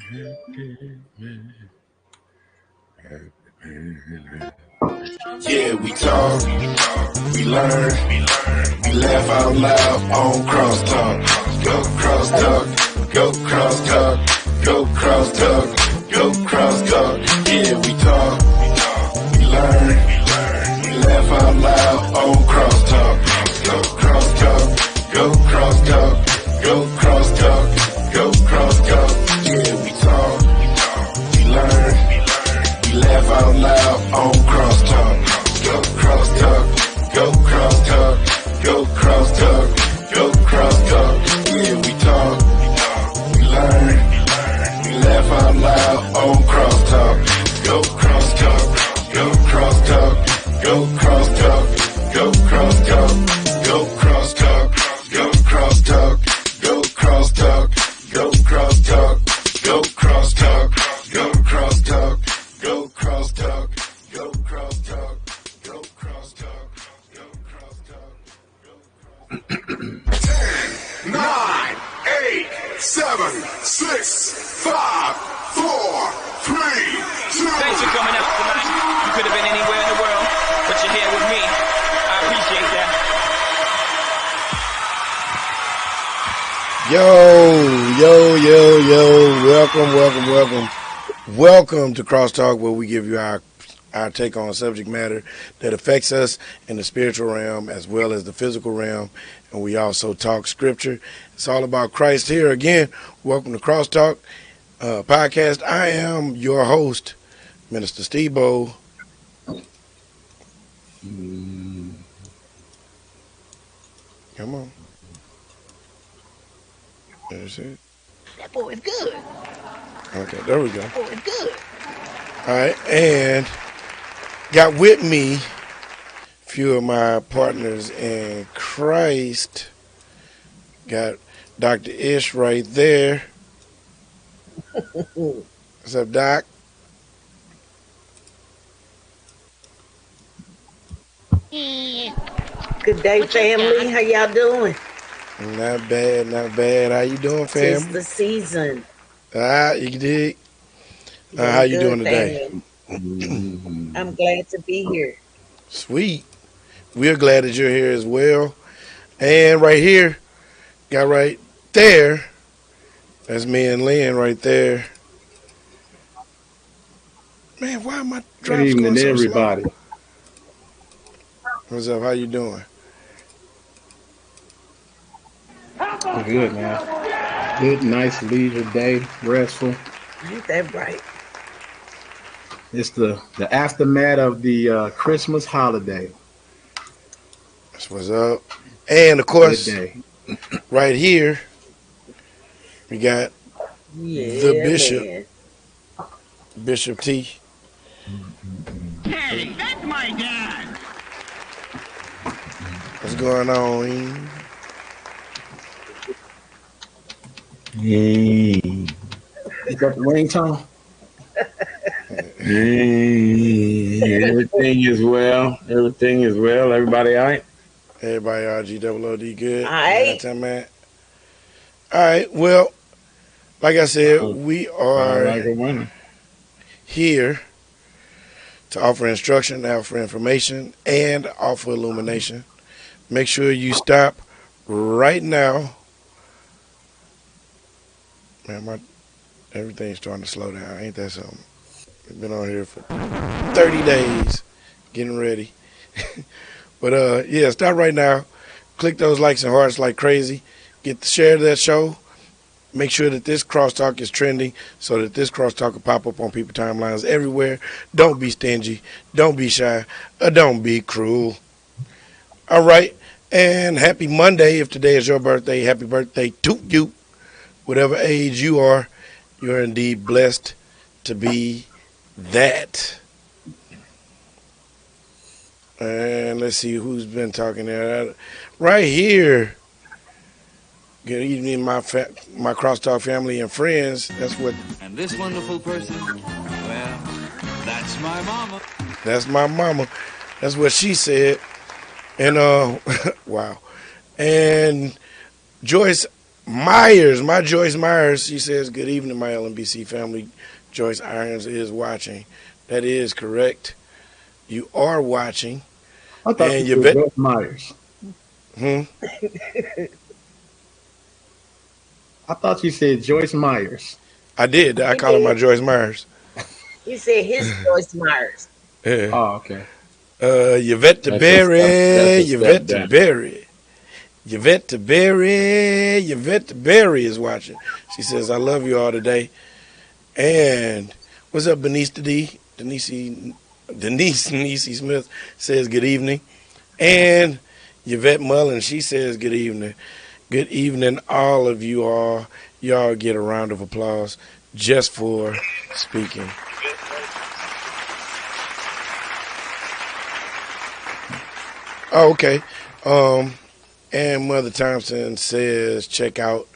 Yeah, we talk, we learn, we laugh out loud on CrossTalk. Go CrossTalk, go CrossTalk, go CrossTalk, go CrossTalk. Yeah, we talk, we learn, we laugh out loud on CrossTalk. Go CrossTalk, go CrossTalk, go CrossTalk, go CrossTalk. Yeah, we talk, we learn, we laugh out loud on CrossTalk. Go CrossTalk, go CrossTalk, go CrossTalk, go CrossTalk. Yeah, we talk, we learn, we laugh out loud on CrossTalk. Go CrossTalk, go CrossTalk, go CrossTalk, go CrossTalk, go CrossTalk, go CrossTalk, go CrossTalk, go CrossTalk, go CrossTalk, go CrossTalk, go CrossTalk, go CrossTalk. Go CrossTalk, go CrossTalk, go CrossTalk. 10, 9, 8, 7, 6, 5, 4, 3, 2. Thanks for coming out tonight. You could have been anywhere in the world, but you're here with me. I appreciate that. Welcome to CrossTalk, where we give you our take on subject matter that affects us in the spiritual realm as well as the physical realm, and we also talk scripture. It's all about Christ here. Again, welcome to CrossTalk podcast. I am your host, Minister STEBO. Come on. There's it. That boy is good. Okay, there we go. That boy is good. All right, and got with me a few of my partners in Christ. Got Dr. Ish right there. What's up, Doc? Good day, family. How y'all doing? Not bad, not bad. How you doing, fam? It's the season. You dig? How you doing today? I'm glad to be here. Sweet. We're glad that you're here as well. And right here, got right there, that's me and Lynn right there. Man, why am I drops Good evening, going so everybody. slow? What's up? How you doing? Good, man. Good, nice leisure day, restful. Ain't that right? It's the aftermath of the Christmas holiday. That's what's up. And of course, Good day. right here, we got Yeah, the Bishop, man. Bishop T. Hey, that's my dad. What's going on? Ian? Hey. You got the ringtone? Hey. Everything is well. Everything is well. Everybody all right? Everybody RGOOD good? All right. Man. All right. Well, like I said, we are Like a winner. here to offer instruction, offer information, and offer illumination. Make sure you stop right now. Man, everything's starting to slow down. Ain't that something? We've been on here for 30 days getting ready. But yeah, stop right now. Click those likes and hearts like crazy. Share that show. Make sure that this crosstalk is trending so that this crosstalk will pop up on people's timelines everywhere. Don't be stingy. Don't be shy. Don't be cruel. All right. And happy Monday. If today is your birthday, happy birthday to you. Whatever age you are, you're indeed blessed to be that. And let's see who's been talking there. Right here. Good evening, my CrossTalk family and friends. That's what. And this wonderful person, well, that's my mama. That's my mama. That's what she said. And wow. And Joyce, Myers, my Joyce Myers, she says, good evening, my LMBC family. Joyce Irons is watching. That is correct. You are watching. I thought you And you said bet. Joyce Myers. Hmm? I thought you said Joyce Myers. I did. I He call her my did. Joyce Myers. He said his Joyce Myers. Yeah. Oh, okay. Yvette the That's Berry. a step Yvette the down. Berry. Yvette the Berry. Yvette the Berry is watching. She says, I love you all today. And what's up, Denise D? Denise Nisi Smith says good evening. And Yvette Mullen, she says good evening. Good evening, all of you all. Y'all get a round of applause just for speaking. Oh, okay. And Mother Thompson says check out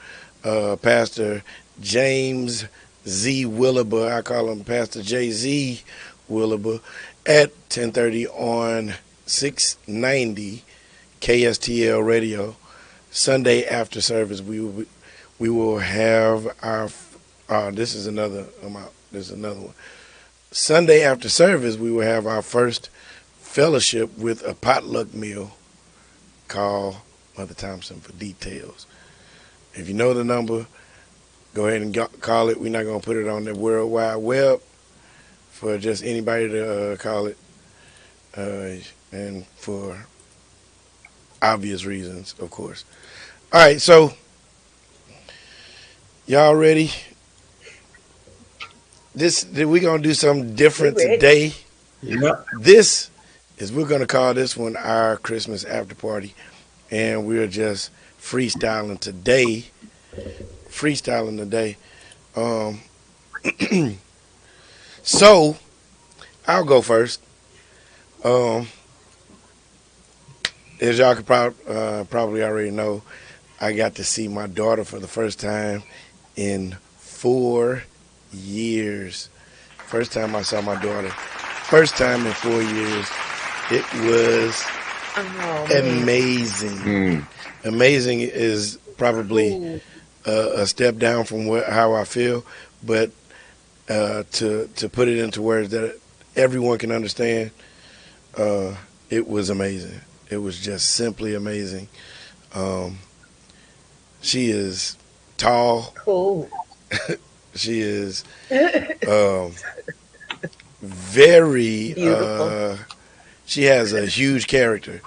Pastor James Z. Williber. I call him Pastor J.Z. Williber at 10:30 on 690 KSTL Radio. Sunday after service, we will have our. This is another amount. This is another one. Sunday after service, we will have our first fellowship with a potluck meal. Call Mother Thompson for details. If you know the number, go ahead and call it. We're not going to put it on the World Wide Web for just anybody to call it, and for obvious reasons, of course. All right, so y'all ready? We're going to do something different We ready. today. Yep. We're going to call this one our Christmas after party, and we're just freestyling today. So I'll go first. As y'all could probably already know, I got to see my daughter for the first time in 4 years. First time I saw my daughter. First time in 4 years. It was Oh, man. amazing. Amazing is probably a step down from how I feel, but to put it into words that everyone can understand, it was amazing. It was just simply amazing. She is tall. Cool. She is very. Beautiful. She has a huge character.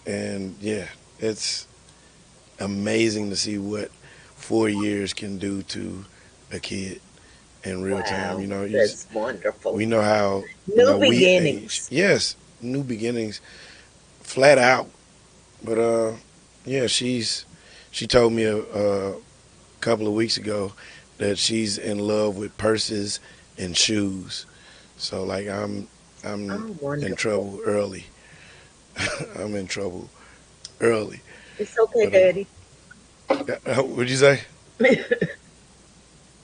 And yeah, it's amazing to see what 4 years can do to a kid in real time. You know, That's wonderful. we know how New we beginnings. age. Yes, new beginnings, flat out. But yeah, she told me a couple of weeks ago that she's in love with purses and shoes. So like I'm Oh, in wonderful. trouble early. I'm in trouble early. It's okay, But Daddy. What'd you say?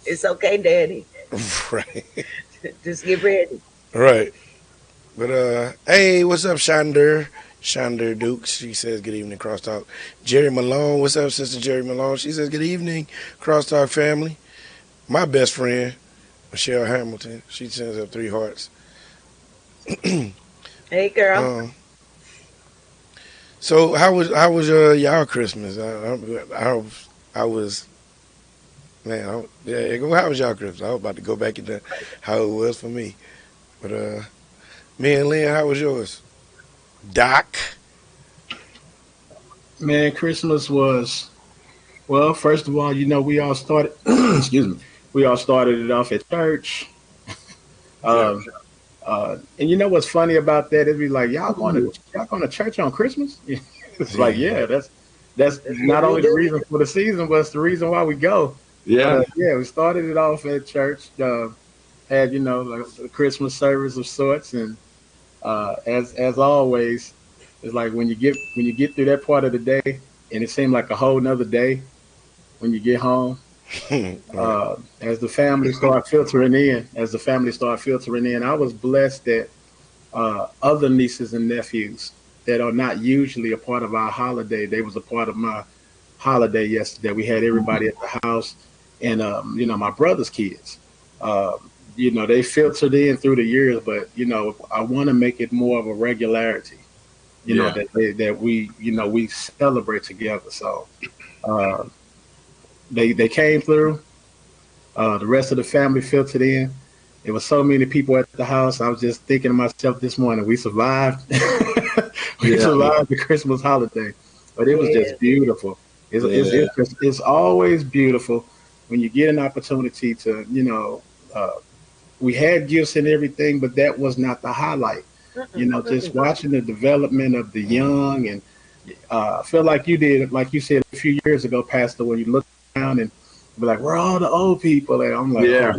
It's okay, Daddy. Right, Just get ready. right. But hey, what's up, Shonder? Shonder Dukes. She says good evening, CrossTalk. Jerry Malone, what's up, Sister Jerry Malone? She says good evening, CrossTalk family. My best friend, Michelle Hamilton. She sends up 3 hearts. Hey, girl. So how was y'all Christmas? I was man. How was y'all Christmas? I was about to go back into how it was for me, but me and Lynn, how was yours? Doc. Man, Christmas was, well, first of all, we all started, excuse me, we all started it off at church. Um, and you know what's funny about that? It'd be like, y'all going to church on Christmas? It's like, yeah, that's not what we only the do. reason for the season, but it's the reason why we go. Yeah. Yeah, we started it off at church. Had like a Christmas service of sorts, and as always, it's like when you get through that part of the day, and it seemed like a whole nother day when you get home. Right. As the family start filtering in, I was blessed that other nieces and nephews that are not usually a part of our holiday. They was a part of my holiday yesterday. We had everybody at the house, and my brother's kids. They filtered in through the years, but I want to make it more of a regularity. Yeah. That we celebrate together. So uh, they came through. The rest of the family filtered in. There was so many people at the house. I was just thinking to myself this morning, we survived. We survived the Christmas holiday, but it was just beautiful. It's always beautiful when you get an opportunity to, we had gifts and everything, but that was not the highlight. Just watching the development of the young, and I feel like you did, like you said a few years ago, Pastor, when you look around and be like, "Where are all the old people?" And I'm like, Yeah.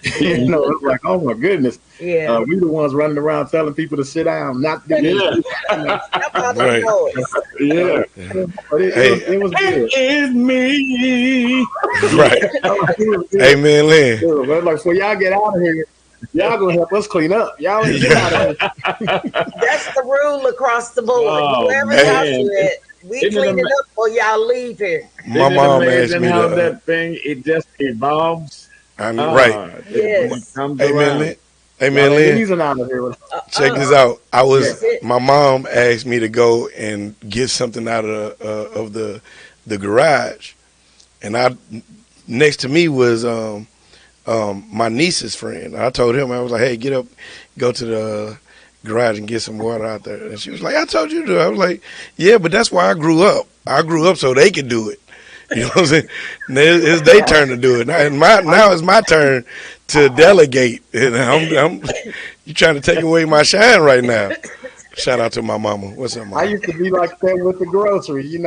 it's like, oh my goodness, Yeah. we the ones running around telling people to sit down, not do this. How about the Right. boys? Yeah. But it was good. It's me. Right. It was good. Amen, Lynn. Good. But like, before y'all get out of here, y'all gonna help us clean up. Y'all ain't get out of here. That's the rule across the board. Oh, Wherever man. y'all do it, we Isn't it clean it up or y'all leave here. My Isn't it mom asked amazing me how to. that thing it just evolves. Right. Yes. It comes Amen, around. Lynn. Amen, Y'all ain't Lynn. easing out of here. Check this out. That's it. My mom asked me to go and get something out of the garage, and next to me was my niece's friend. I told him, I was like, hey, get up, go to the garage and get some water out there. And she was like, I told you to. I was like, yeah, but that's why I grew up. I grew up so they could do it. You know what I'm saying? It's their turn to do it. Now it's my turn to delegate. And you trying to take away my shine right now. Shout out to my mama. What's up, mama? I used to be like that with the groceries. We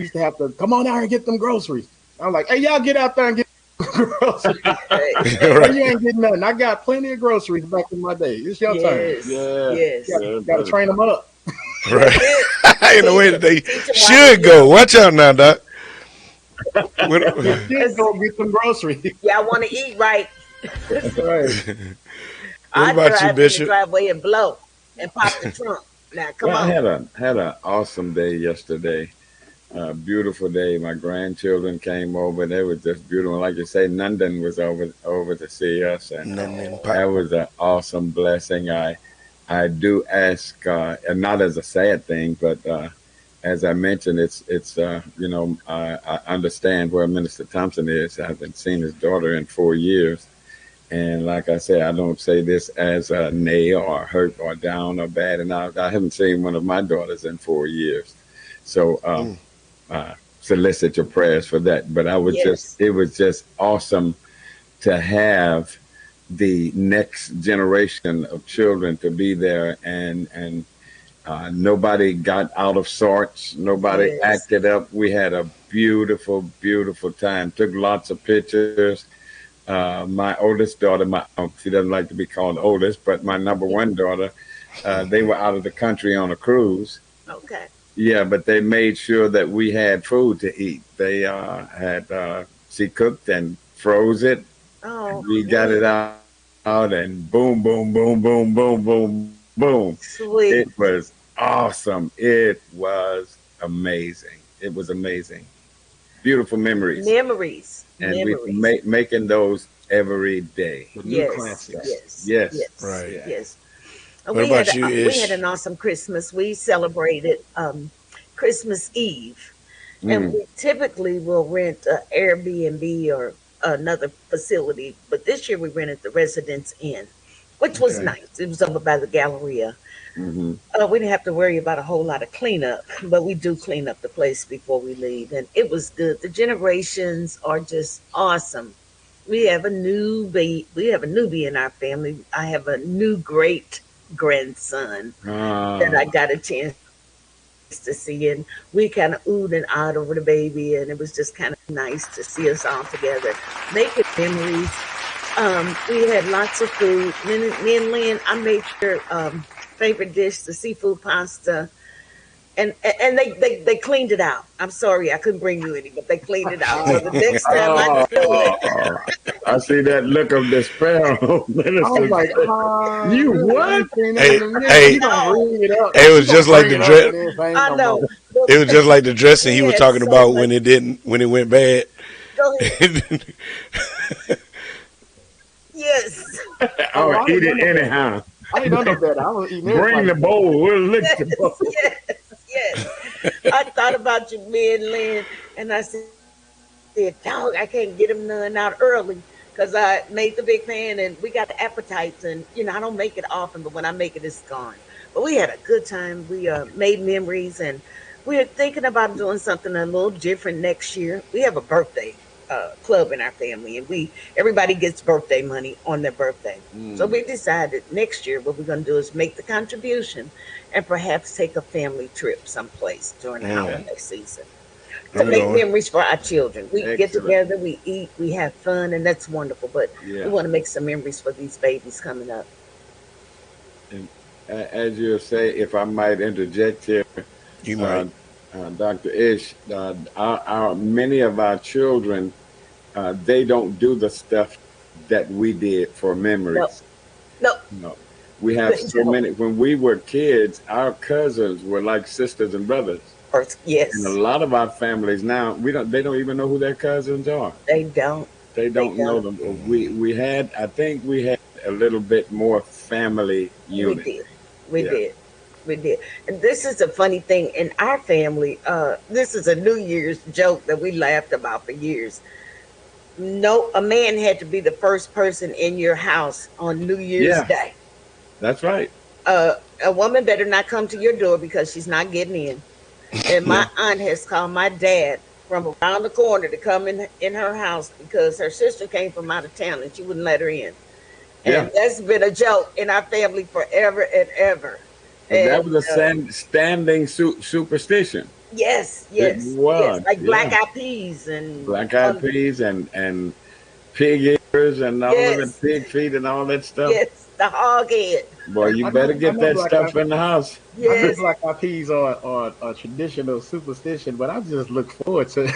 used to have to come on out here and get them groceries. I'm like, hey, y'all get out there and get groceries. Right. You ain't getting nothing. I got plenty of groceries back in my day. It's your turn. Yes. Got to train them up. Right. In the way that they Teach 'em should go. Watch out now, Doc. Just go get some groceries. Y'all want to eat right. Right. What about you, drive in the Bishop? driveway and blow and pop the trunk. Now, come Well, on. I had an awesome day yesterday. Beautiful day. My grandchildren came over. They were just beautiful. Like you say, London was over to see us, and that was an awesome blessing. I do ask, and not as a sad thing, but as I mentioned, I understand where Minister Thompson is. I haven't seen his daughter in 4 years. And like I said, I don't say this as a nay or hurt or down or bad. And I haven't seen one of my daughters in 4 years. So solicit your prayers for that. But it was just awesome to have the next generation of children to be there, and nobody got out of sorts. Nobody acted up. We had a beautiful, beautiful time. Took lots of pictures. My oldest daughter, she doesn't like to be called oldest, but my number one daughter, they were out of the country on a cruise. Okay. Yeah, but they made sure that we had food to eat. They she cooked and froze it. Oh, We got it out, and boom, boom, boom, boom, boom, boom, boom. sweet. It was awesome. It was amazing. It was amazing. Beautiful memories. Memories. And Memories. we making those every day. The new Yes. classics. Yes. Right. Yes. What about you, We Ish? had an awesome Christmas. We celebrated Christmas Eve. And we typically will rent an Airbnb or another facility. But this year we rented the Residence Inn, which was nice. It was over by the Galleria. Hmm. We didn't have to worry about a whole lot of cleanup, but we do clean up the place before we leave. And it was good. The generations are just awesome. We have a newbie in our family. I have a new great grandson that I got a chance to see, and we kind of oohed and awed over the baby, and it was just kind of nice to see us all together, making memories. We had lots of food. Me and Lynn, I made sure favorite dish, the seafood pasta, and they cleaned it out. I'm sorry, I couldn't bring you any, but they cleaned it out. So the next time I Oh, do it, I see that look of despair on I was Minister. like, You really? I what? ain't seen that Hey, in a minute. hey, You gonna bring it up? it was You gonna just like bring the it up, dress. and this ain't I no know. more. But It was just like the dressing he we was had talking so about much. when it went bad. Go ahead. Yes. Oh, I'll I ain't eat done it no better. anyhow. I ain't done no better. I was eating Bring everybody's the stuff. bowl. We'll lick the Yes. bowl. Yes. Yes. I thought about you, me and Lynn, and I said, dog, I can't get them none out early because I made the big pan and we got the appetites. And, I don't make it often, but when I make it, it's gone. But we had a good time. We made memories and we're thinking about doing something a little different next year. We have a birthday club in our family and everybody gets birthday money on their birthday. So we decided next year what we're going to do is make the contribution and perhaps take a family trip someplace during the holiday season to I'm make going. memories for our children. We get Excellent. together, we eat, we have fun, and that's wonderful. But we Yeah. want to make some memories for these babies coming up. And as you say, if I might interject here, You uh, might. Dr. Ish, many of our children, they don't do the stuff that we did for No, memories. no, No. We have they so don't. many. When we were kids, our cousins were like sisters and brothers. And a Yes, lot of our families now, they don't even know who their cousins are. they don't. They They don't know don't. them. I think we had a little bit more family We unity. did. We Yeah. did. We did. And this is a funny thing in our family. This is a New Year's joke that we laughed about for years. No, a man had to be the first person in your house on New Year's Yeah, Day. that's right. A woman better not come to your door because she's not getting in. And my Yeah. aunt has called my dad from around the corner to come in her house because her sister came from out of town and she wouldn't let her in. Yeah. And that's been a joke in our family forever and ever. And that And was a standing superstition. yes, It yes, yes, was. like black Yeah. eyed peas and Black eyed peas and pig ears and all of the yes, pig feet and all that stuff. yes, the hog head. Boy, you better I get know that black stuff eyed in the house. I know Yes, black eyed peas are a traditional superstition, but I just look forward to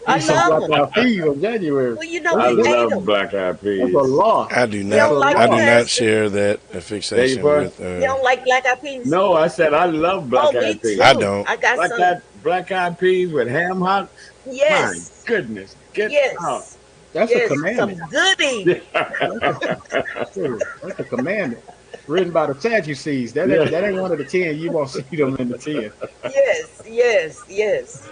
I eat some love black them. eyed peas in January. Well, I we ate love them. black eyed That's a peas. law. I do You That's not. a don't like I them, do law. not Pastor? share that Beg your fixation pardon? with. You don't like black eyed peas? No, I said I love Oh, black me eyed I peas. too. don't. I got some. Black eyed peas with ham hocks. My Yes, goodness, get out. yes, That's a yes. commandment. Some goody. That's a, shoot, that's a commandment written by the Sadducees. Yeah. That ain't one of the 10. You won't see them in the 10. Yes, yes, yes.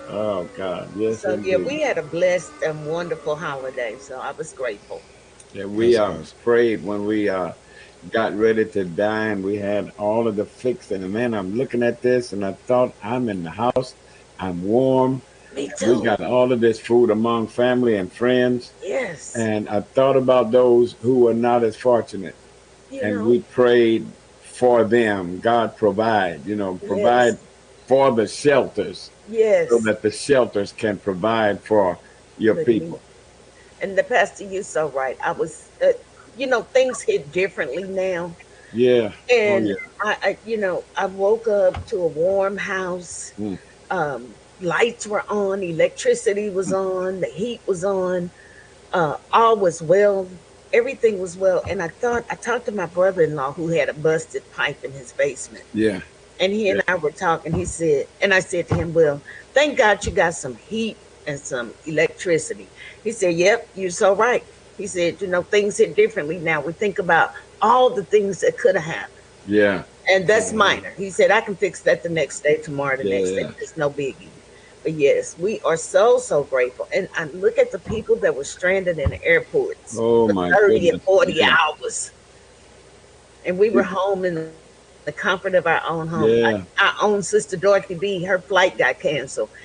Oh God, yes So yeah, indeed. we had a blessed and wonderful holiday. So I was grateful. Yeah, we That's awesome. prayed when we got ready to dine. We had all of the fixing, and man, I'm looking at this, and I thought I'm in the house. I'm warm. Me We too. got all of this food among family and friends, Yes. and I thought about those who were not as fortunate, You and know. we prayed for them. God provide, provide Yes. for the shelters so Yes. that the shelters can provide for your Look at me. people. And the pastor, you're so right. I was, things hit differently now. Yeah. Oh And yeah. I woke up to a warm house. Mm. Lights were on, electricity was on, the heat was on, all was well, everything was well. And I talked to my brother-in-law who had a busted pipe in his basement. Yeah. And he Yeah. and I were talking. I said to him, well, thank God you got some heat and some electricity. He said, yep, you're so right. He said, things hit differently now. We think about all the things that could have happened. Yeah. And that's minor. He said, I can fix that the next day, tomorrow, the Yeah. next day. Yeah. It's no biggie. But yes, we are so, so grateful. And I look at the people that were stranded in the airports Oh for my 30 and goodness. 40 Yeah. hours. And we were home in the comfort of our own home. Yeah. Our own sister, Dorothy B., her flight got canceled.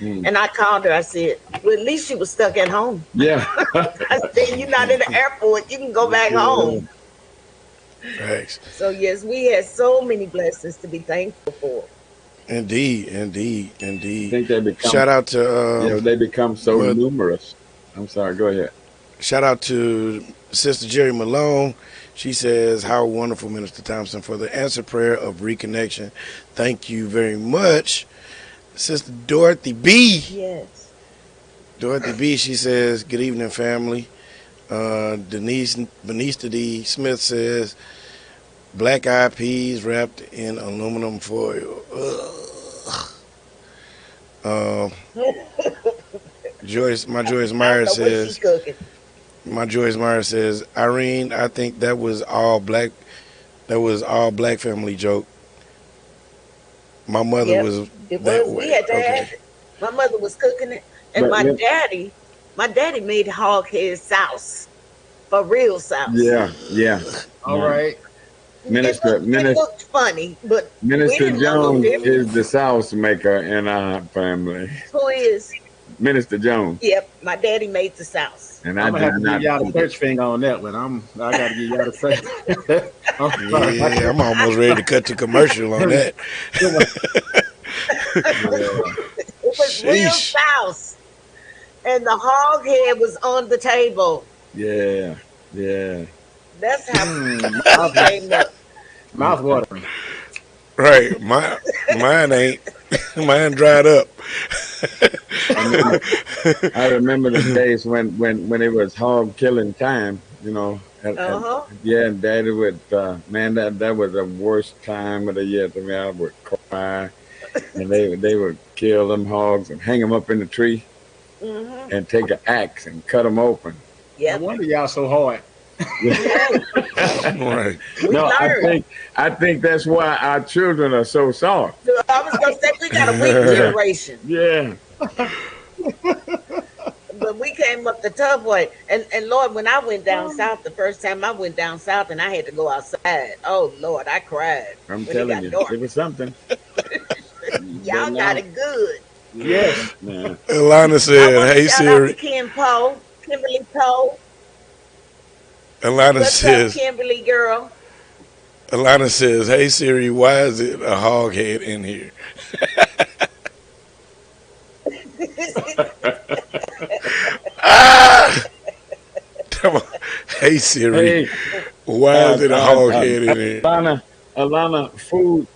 Mm. And I called her. I said, well, at least she was stuck at home. Yeah. I said, you're not in the airport. You can go back Yeah. home. Facts. So, yes, we had so many blessings to be thankful for. Indeed, indeed, I indeed. think they become Shout out to they become so well, numerous. I'm sorry, go ahead. shout out to Sister Jerry Malone. She says, "How wonderful, Minister Thompson, for the answered prayer of reconnection. Thank you very much." Sister Dorothy B. Yes. Dorothy B. She says, "Good evening, family." Benista D. Smith says, "Black eyed peas wrapped in aluminum foil." Joyce Myers says, "Irene, I think that was all black. That was all black family joke. My mother was It that was. way." We had to have it. My mother was cooking it, and But my let- daddy made hog head sauce, for real sauce. Yeah. All right. Minister It looked funny, but we Minister didn't know no Jones difference. is the sauce maker in our family. Who is? Minister Jones. Yep, my daddy made the sauce. And I'm I gonna have did to not. give y'all the church finger on that one. I gotta give y'all the say. Yeah, I'm almost ready to cut the commercial on that. It was real Sheesh. sauce, and the hog head was on the table. Yeah. That's how it came up. Mouth watering. Right, mine ain't. Mine dried up. I remember the days when it was hog killing time, you know. Yeah, Daddy would, man, that was the worst time of the year to me. I would cry, and they would kill them hogs and hang them up in the tree, and take an axe and cut them open. No Yeah, wonder y'all so hard. Right. No, learned. I think that's why our children are so soft. So I was gonna say we got a weak generation, Yeah. but we came up the tough way. And Lord, when I went down south, the first time I went down south and I had to go outside, oh Lord, I cried. I'm when telling it you, got dark. it was something. Y'all got it good. Yes. Yeah. Alana I said, want to "Hey shout out to Siri." Kimberly Poe. Alana What's up, says, Kimberly girl? "Alana says, hey Siri, why is it a hog head in here?" Come on. Hey Siri, Hey, why is it a hog head in here? Alana, food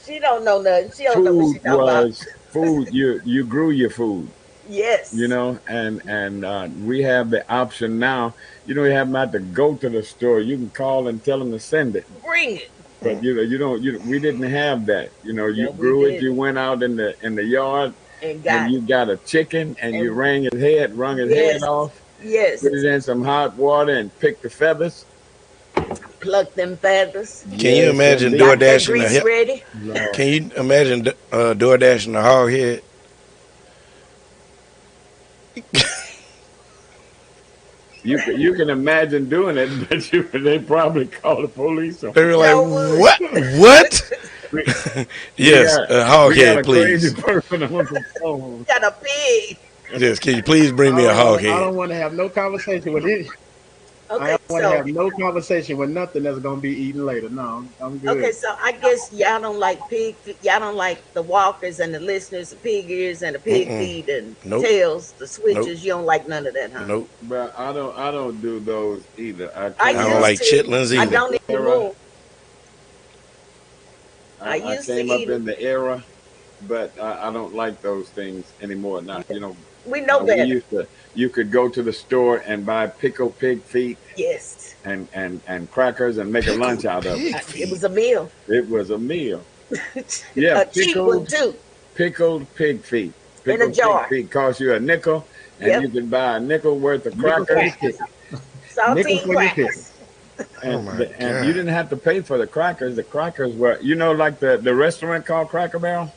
She don't know nothing. She don't know what she talking about. was food. You grew your food, Yes. you know, and we have the option now. You don't have not to go to the store. You can call and tell them to send it. Bring it. But we didn't have that. You know, you No, we grew it. didn't. You went out in the yard And got and you it. got a chicken and you And- wrung his head Yes. off. Yes. Put it in some hot water and pick the feathers. Pluck them feathers. Can you imagine indeed. Got that DoorDashing grease a ready. Can you imagine DoorDashing a hog head? You can imagine doing it, but they probably call the police on. They were like, No wood. "What? What?" We- Yes, a hog we got head, a please. crazy person on the phone. Got a pig. Yes, can you please bring me a hog I head? don't want to have no conversation with it. I Okay, don't want to so have no conversation with nothing that's gonna be eaten later. No, I'm good. okay, so I guess y'all don't like pig. Y'all don't like the walkers and the listeners, the pig ears and the pig feet and Nope. tails, the switches. Nope. You don't like none of that, huh? Nope. But I don't do those either. I I don't used like to. chitlins I either. don't even move. I I used to came eat up in the era, but I don't like those things anymore. Now, you know, We know we better. used to. You could go to the store and buy pickled pig feet Yes, and crackers and make a lunch out of it. Pig it was feet. a meal. It was a meal. Yeah, A cheap one too. pickled pig feet. In a Pickled jar. pig feet cost you a nickel, and Yep. you could buy a nickel worth of Nickel for your crackers. pickle. Saltine Nickel for your crackers. And, Oh my and God. you didn't have to pay for the crackers. The crackers were, you know, like the restaurant called Cracker Barrel.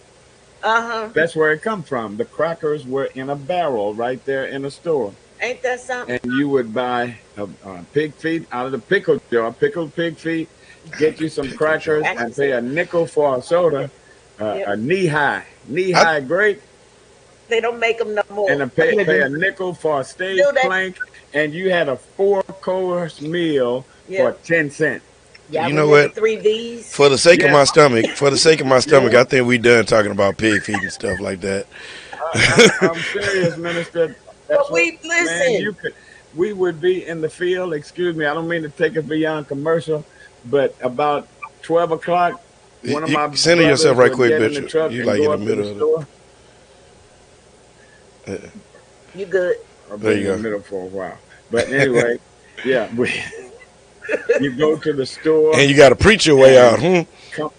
Uh-huh. That's where it come from. The crackers were in a barrel right there in the store, Ain't that something? and you would buy a pig feet out of the pickle jar, pickled pig feet. Get you some crackers and pay a nickel for a soda, Yep. a knee high grape, They don't make them no more. and pay a nickel for a steak Do they? plank, and you had a 4-course meal Yeah. for 10 cents. Y'all You know remember what? 3 V's? For the sake of Yeah. my stomach, I think we done talking about pig feet and stuff like that. I'm serious, minister. That's But we man, listen. you could. we would be in the field. Excuse me, I don't mean to take it beyond commercial, but about 12 o'clock, one of You my center yourself brothers right would quick, get in the Bishop. truck You and like in go the up to the middle of store. You good? I've There been you in the go. middle for a while. But anyway, yeah, you go to the store And you got to preach your way out. and come.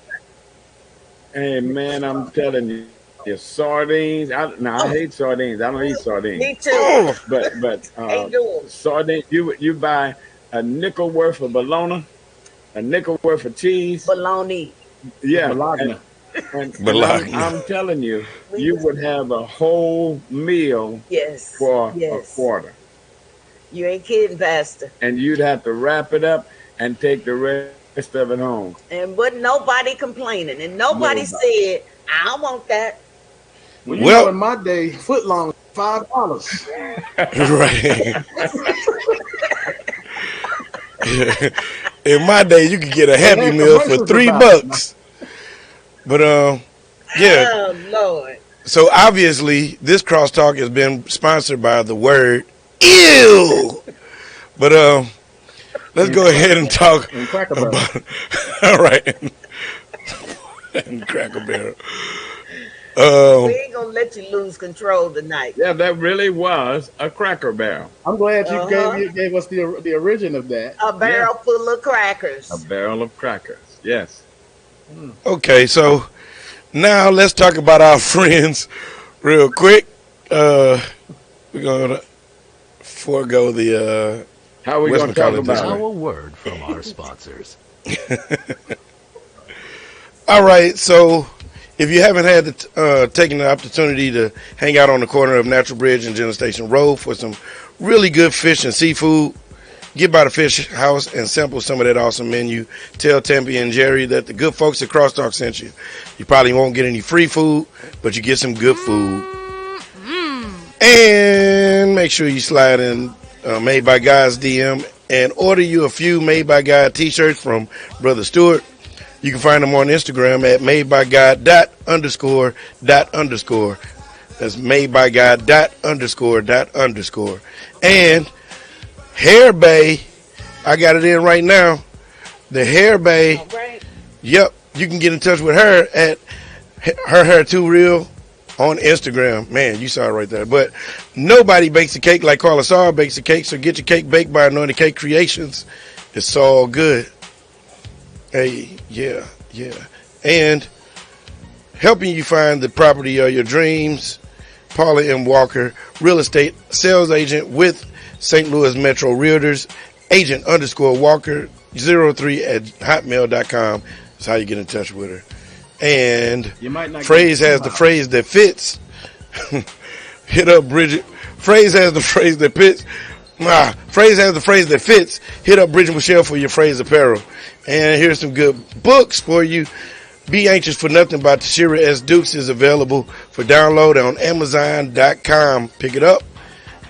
Hey, man, I'm telling you, your sardines. I Oh, hate sardines. I don't eat sardines. me too. Oh, But Ain't doing sardines, you buy a nickel worth of bologna, a nickel worth of cheese. bologna. Yeah, Bologna. and Bologna. I'm telling you, We you would have a whole meal yes, for a yes. quarter, You ain't kidding, Pastor. and you'd have to wrap it up and take the rest of it home. And wasn't nobody complaining, and nobody Nobody. said, "I don't want that." Well, you know, Well, in my day, foot long $5. right. In my day, you could get a They Happy had Meal for commercials $3. about it. But yeah. Oh Lord. So obviously, this crosstalk has been sponsored by the word "ew." But let's go ahead and talk And Cracker Barrel. about. All right. And Cracker Barrel. We ain't gonna let you lose control tonight. Yeah, that really was a Cracker Barrel, I'm glad you Uh-huh. gave us the origin of that. A barrel full of crackers. a barrel of crackers. Yes. Okay, so now let's talk about our friends real quick. We're gonna forego the How are we going to talk whatchamacallit this about way. it? Now a word from our sponsors. All right, so if you haven't had taken the opportunity to hang out on the corner of Natural Bridge and General Station Road for some really good fish and seafood, get by the fish house and sample some of that awesome menu. Tell Tempe and Jerry that the good folks at CrossTalk sent you. You probably won't get any free food, but you get some good food. And make sure you slide in Made by God's DM and order you a few Made by God t-shirts from Brother Stewart. You can find them on Instagram at madebygod.__. That's madebygod.__. And Hair Bay, I got it in right now. The Hair Bay, All right. yep, you can get in touch with her at Her Hair Too Real on Instagram. Man, you saw it right there. But nobody bakes a cake like Carla Saw bakes a cake, so get your cake baked by Anointed Cake Creations. It's all good. Hey, yeah. And helping you find the property of your dreams, Paula M. Walker, real estate sales agent with St. Louis Metro Realtors, agent_walker03@hotmail.com. That's how you get in touch with her. And You might not Phrase get has the $2. phrase that fits. Hit up Bridget. Phrase has the phrase that fits. Phrase has the phrase that fits. Hit up Bridget Michelle for your phrase apparel. And here's some good books for you. Be Anxious for Nothing by Tashira S. Dukes is available for download on Amazon.com. Pick it up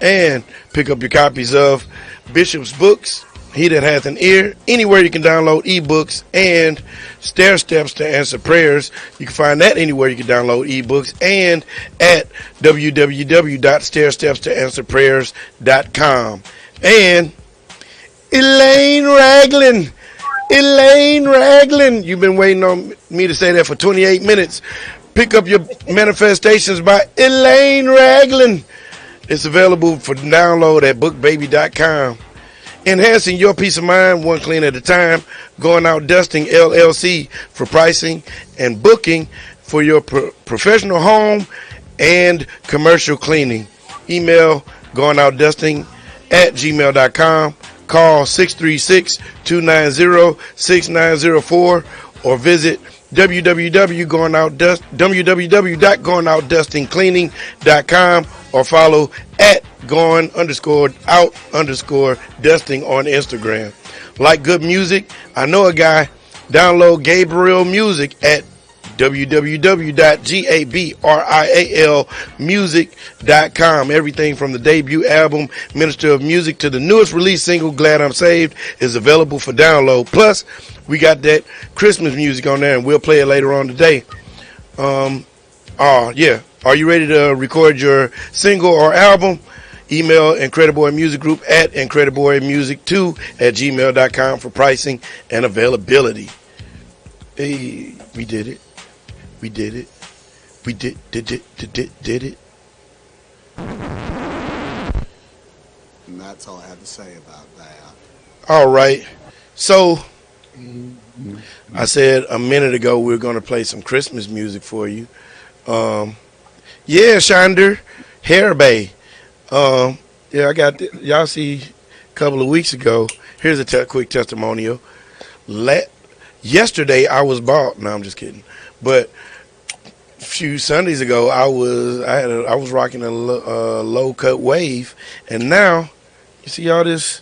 and pick up your copies of Bishop's books, He That Hath an Ear, anywhere you can download ebooks, and Stair Steps to Answer Prayers. You can find that anywhere you can download ebooks, and at www.stairstepstoanswerprayers.com. And Elaine Ragland, you've been waiting on me to say that for 28 minutes. Pick up your Manifestations by Elaine Ragland. It's available for download at bookbaby.com. Enhancing your peace of mind one clean at a time. Going Out Dusting LLC for pricing and booking for your professional home and commercial cleaning. Email goingoutdusting@gmail.com. Call 636-290-6904 or visit www.goingoutdustingcleaning.com or follow at going_out_dusting on Instagram. Like good music? I know a guy. Download Gabriel Music at www.gabrielmusic.com. Everything from the debut album Minister of Music to the newest release single Glad I'm Saved is available for download. Plus, we got that Christmas music on there and we'll play it later on today. Yeah. Are you ready to record your single or album? Email Incrediboy Music Group at incrediboymusic2@gmail.com for pricing and availability. Hey, we did it. We did it. We did it. And that's all I have to say about that. All right. So, I said a minute ago we are going to play some Christmas music for you. Yeah, Shonder, Hair Bay. Yeah, I got y'all see a couple of weeks ago. Here's a quick testimonial. Yesterday I was bald. No, I'm just kidding. But a few Sundays ago I was rocking a low cut wave, and now you see all this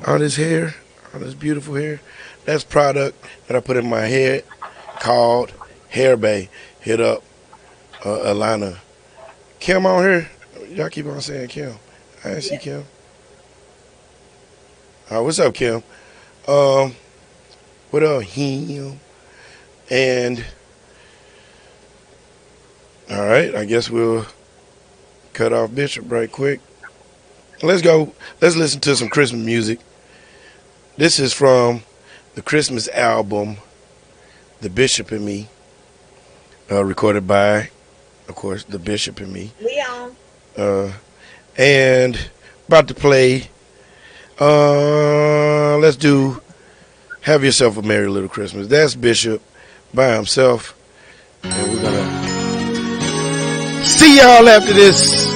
hair, all this beautiful hair. That's product that I put in my head called Hair Bay. Hit up Alana. Kim on here. Y'all keep on saying Kim. I didn't see Kim. What's up, Kim? What up, him? And all right, I guess we'll cut off Bishop right quick. Let's go. Let's listen to some Christmas music. This is from the Christmas album, The Bishop and Me, recorded by, of course, The Bishop and Me. Leon. And about to play, let's do Have Yourself a Merry Little Christmas. That's Bishop by himself. And we're going to see y'all after this.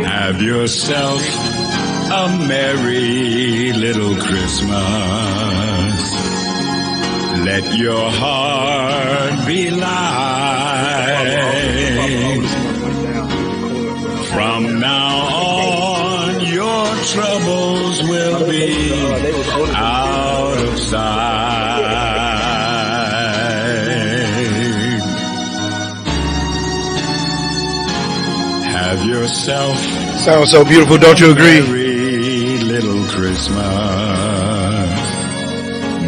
Have yourself a merry little Christmas. Let your heart be light. From now on, your troubles will be out of sight. Have yourself sounds so beautiful, don't you agree? Merry little Christmas.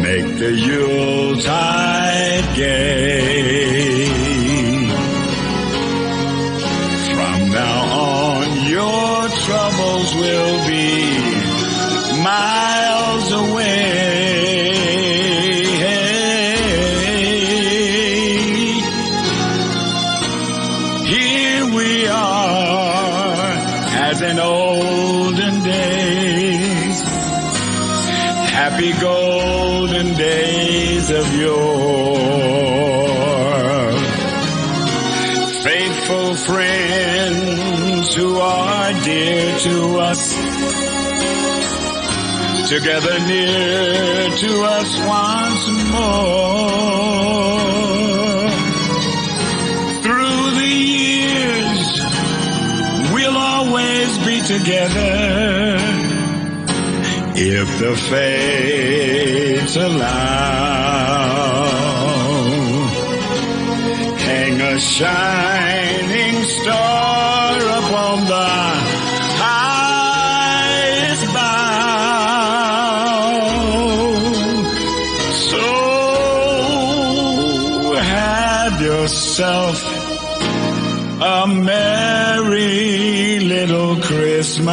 Make the Yuletide gay. From now on, your troubles will be miles away. Here we are, as in olden days, happy golden days of yore. Faithful friends who are dear to us, together near to us once more. Through the years, we'll always be together, if the fates allow. Hang a shining star upon the highest bough. So have yourself a merry little Christmas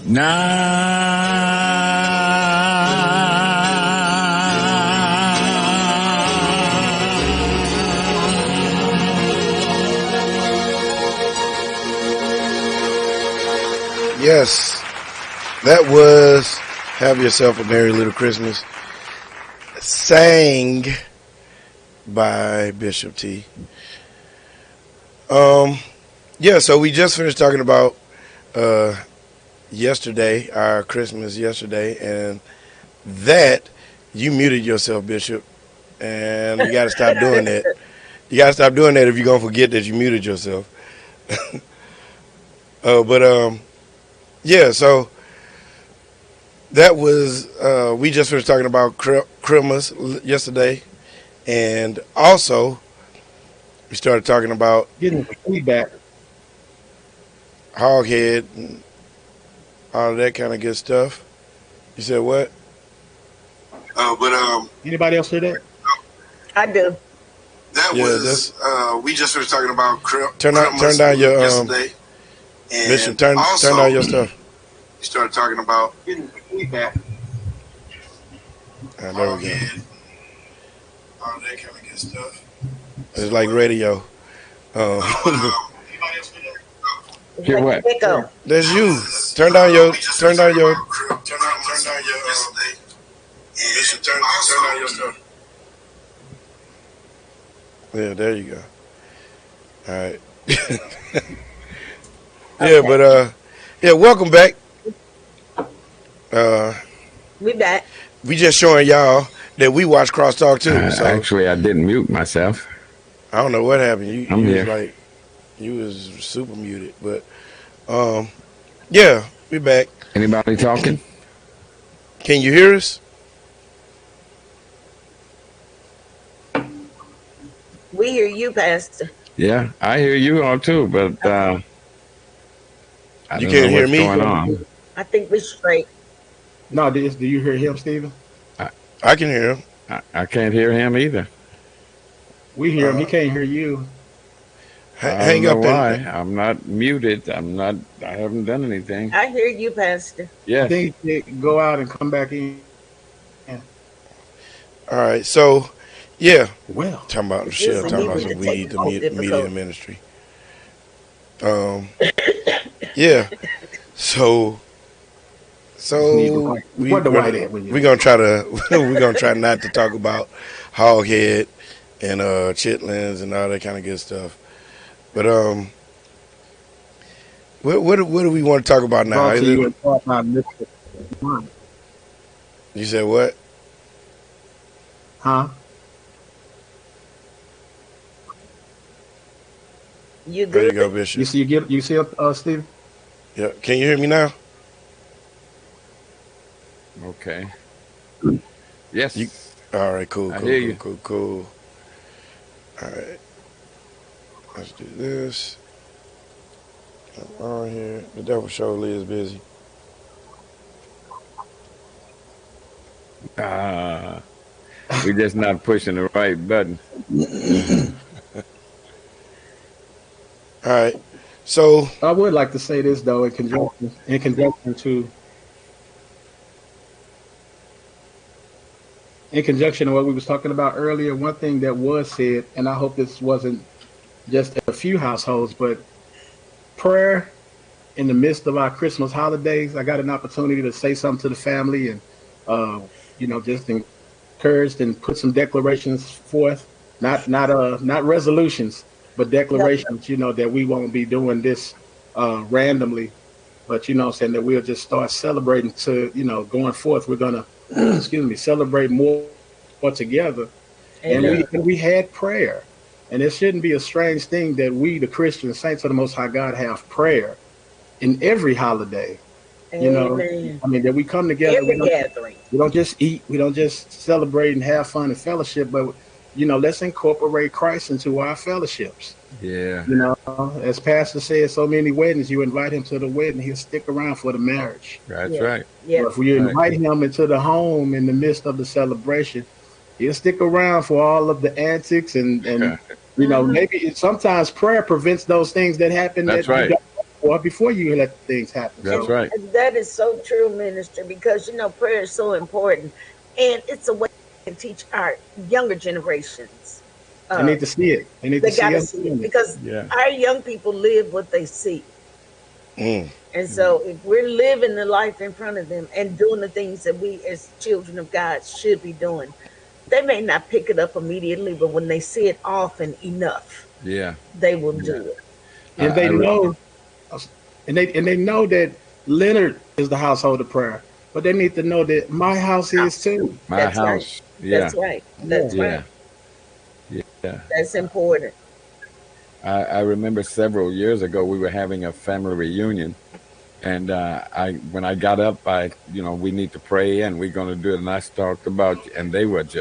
now. Yes, that was Have Yourself a Merry Little Christmas, sang by Bishop T. Yeah, so we just finished talking about yesterday, our Christmas yesterday, and that you muted yourself, Bishop, and you got to stop doing that. You got to stop doing that if you're going to forget that you muted yourself. Yeah, so that was, we just finished talking about Christmas yesterday, and also we started talking about getting feedback. Hoghead, all of that kind of good stuff. You said what? Anybody else hear that? I do. That Yeah, was we just were talking about turn Christmas down your yesterday, and Bishop. Turn also down your stuff. we started talking about Feedback. There we all go. that kind of good stuff. It's like radio. It's Hear like what? an echo. That's you. Turn down your. Turn down your yesterday, and turn down your stuff. Yeah, there you go. All right. Yeah, but yeah, welcome back. We back. We just showing y'all that we watch CrossTalk too. So Actually, I didn't mute myself. I don't know what happened. You I'm was here. like, you was super muted, but yeah, we back. Anybody talking? Can you hear us? We hear you, Pastor. Yeah, I hear you all too, but I You don't can't know hear what's me? going on. I think we're straight. No, do you hear him, Stephen? I can hear him. I can't hear him either. We hear him. He can't hear you. I don't Hang know up why. and I'm not muted. I haven't done anything. I hear you, Pastor. Yes. I think he go out and come back in. all right. So yeah, Well, talking about It's shit. usually Talking me about with some the weed, the technical media difficulty. ministry. Yeah. So where the white at when you? we're gonna try to we're gonna try not to talk about hoghead and chitlins and all that kind of good stuff. But what do we want to talk about now? Brought Is to you it, in part by Mr. One. you said what? Huh? You There you good? go, Bishop. You see Steve? Yeah. Can you hear me now? Okay. Yes. All right. Cool. I Cool. hear Cool. you. Cool. Cool. All right. Let's do this. Come on here. The devil surely is busy. We're just not pushing the right button. All right. So I would like to say this though, in conjunction to what we was talking about earlier. One thing that was said, and I hope this wasn't just a few households, but prayer in the midst of our Christmas holidays. I got an opportunity to say something to the family and just encouraged and put some declarations forth, not resolutions, but declarations, that we won't be doing this randomly, but saying that we'll just start celebrating to, going forth. We're gonna celebrate more together. Amen. And we had prayer. And it shouldn't be a strange thing that we, the Christian saints of the Most High God, have prayer in every holiday. Amen. I mean, that we come together. Every gathering. We don't just eat. We don't just celebrate and have fun and fellowship, but let's incorporate Christ into our fellowships. Yeah. As Pastor said, so many weddings, you invite him to the wedding, he'll stick around for the marriage. That's right. Yeah. But if you invite him into the home in the midst of the celebration, he'll stick around for all of the antics and maybe sometimes prayer prevents those things that happen. That's that right. you got before you let things happen. That's right. That is so true, minister, because prayer is so important, and it's a way to teach our younger generations. They need to see it. They need They to gotta see see it. it because our young people live what they see. Mm. And so if we're living the life in front of them and doing the things that we as children of God should be doing, they may not pick it up immediately, but when they see it often enough, they will do it. And they know, and they know that Leonard is the household of prayer, but they need to know that my house is too. My house. Right. Yeah. That's right. That's right. Yeah. That's important. I remember several years ago we were having a family reunion, and when I got up, we need to pray and we're going to do it, and I talked about, and it was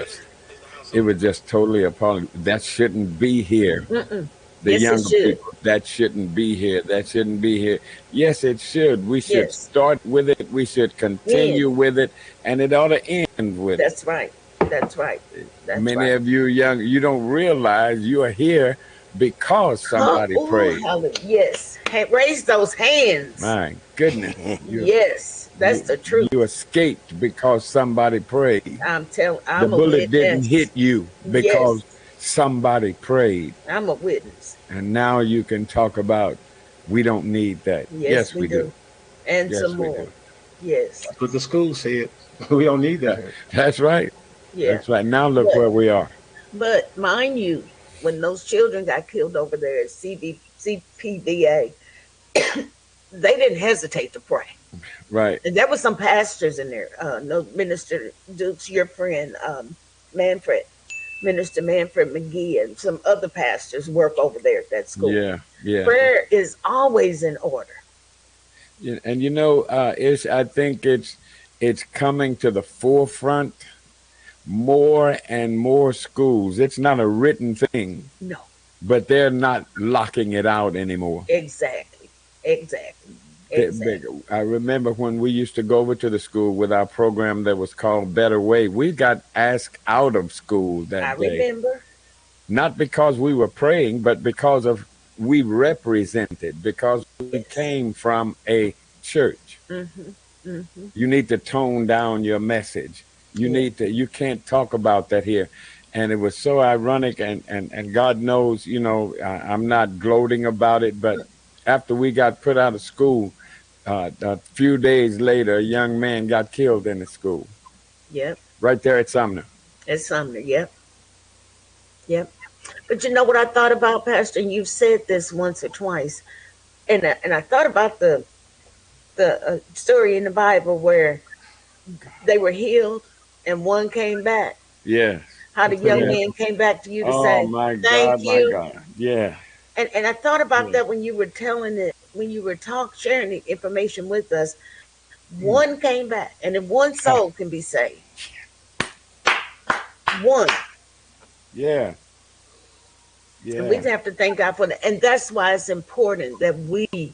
just totally appalling. That shouldn't be here. Mm-mm. the Yes, it younger should. people. That shouldn't be here. That shouldn't be here. Yes, it should. We should Yes. start with it. We should Win. continue with it, and it ought to end with it. That's right. That's right. That's Many right. of you young, you don't realize you are here because somebody Oh, prayed. hallelujah. Yes. Raise those hands. My goodness, Yes. That's you the truth. you escaped because somebody prayed. The I'm a bullet didn't witness. hit you Yes. because somebody prayed. I'm a witness. And now you can talk about we don't need that. Yes, Yes, we we do. do. And Yes, some we more. do. Yes. That's what the school said. We don't need that. That's right. Yeah. That's right. Now look But where we are. but mind you, when those children got killed over there at CPVA, they didn't hesitate to pray. Right. And there was some pastors in there. No, Minister Dukes, your friend, Manfred, Minister Manfred McGee, and some other pastors work over there at that school. Yeah. Yeah. Prayer is always in order. And you know, I think it's coming to the forefront. More and more schools. It's not a written thing, No, but they're not locking it out anymore. exactly, exactly, exactly. I remember when we used to go over to the school with our program that was called Better Way. We got asked out of school I that day, remember. not because we were praying, but because of we represented, because we Yes. came from a church. Mm-hmm. Mm-hmm. You need to tone down your message. You can't talk about that here. And it was so ironic, and God knows, I'm not gloating about it, but after we got put out of school, a few days later, a young man got killed in the school, Yep. right there at Sumner. It's Sumner. Yep. Yep. But you know what I thought about, Pastor? And you've said this once or twice, and I thought about the story in the Bible where they were healed and one came back. Yeah. How the young Yeah. man came back to you to Oh, say, my "Thank God, my you." God. Yeah. And I thought about Yeah. that when you were telling it, when you were sharing the information with us. Mm. One came back, and if one soul can be saved, one. Yeah. And we Yeah. have to thank God for that. And that's why it's important that we,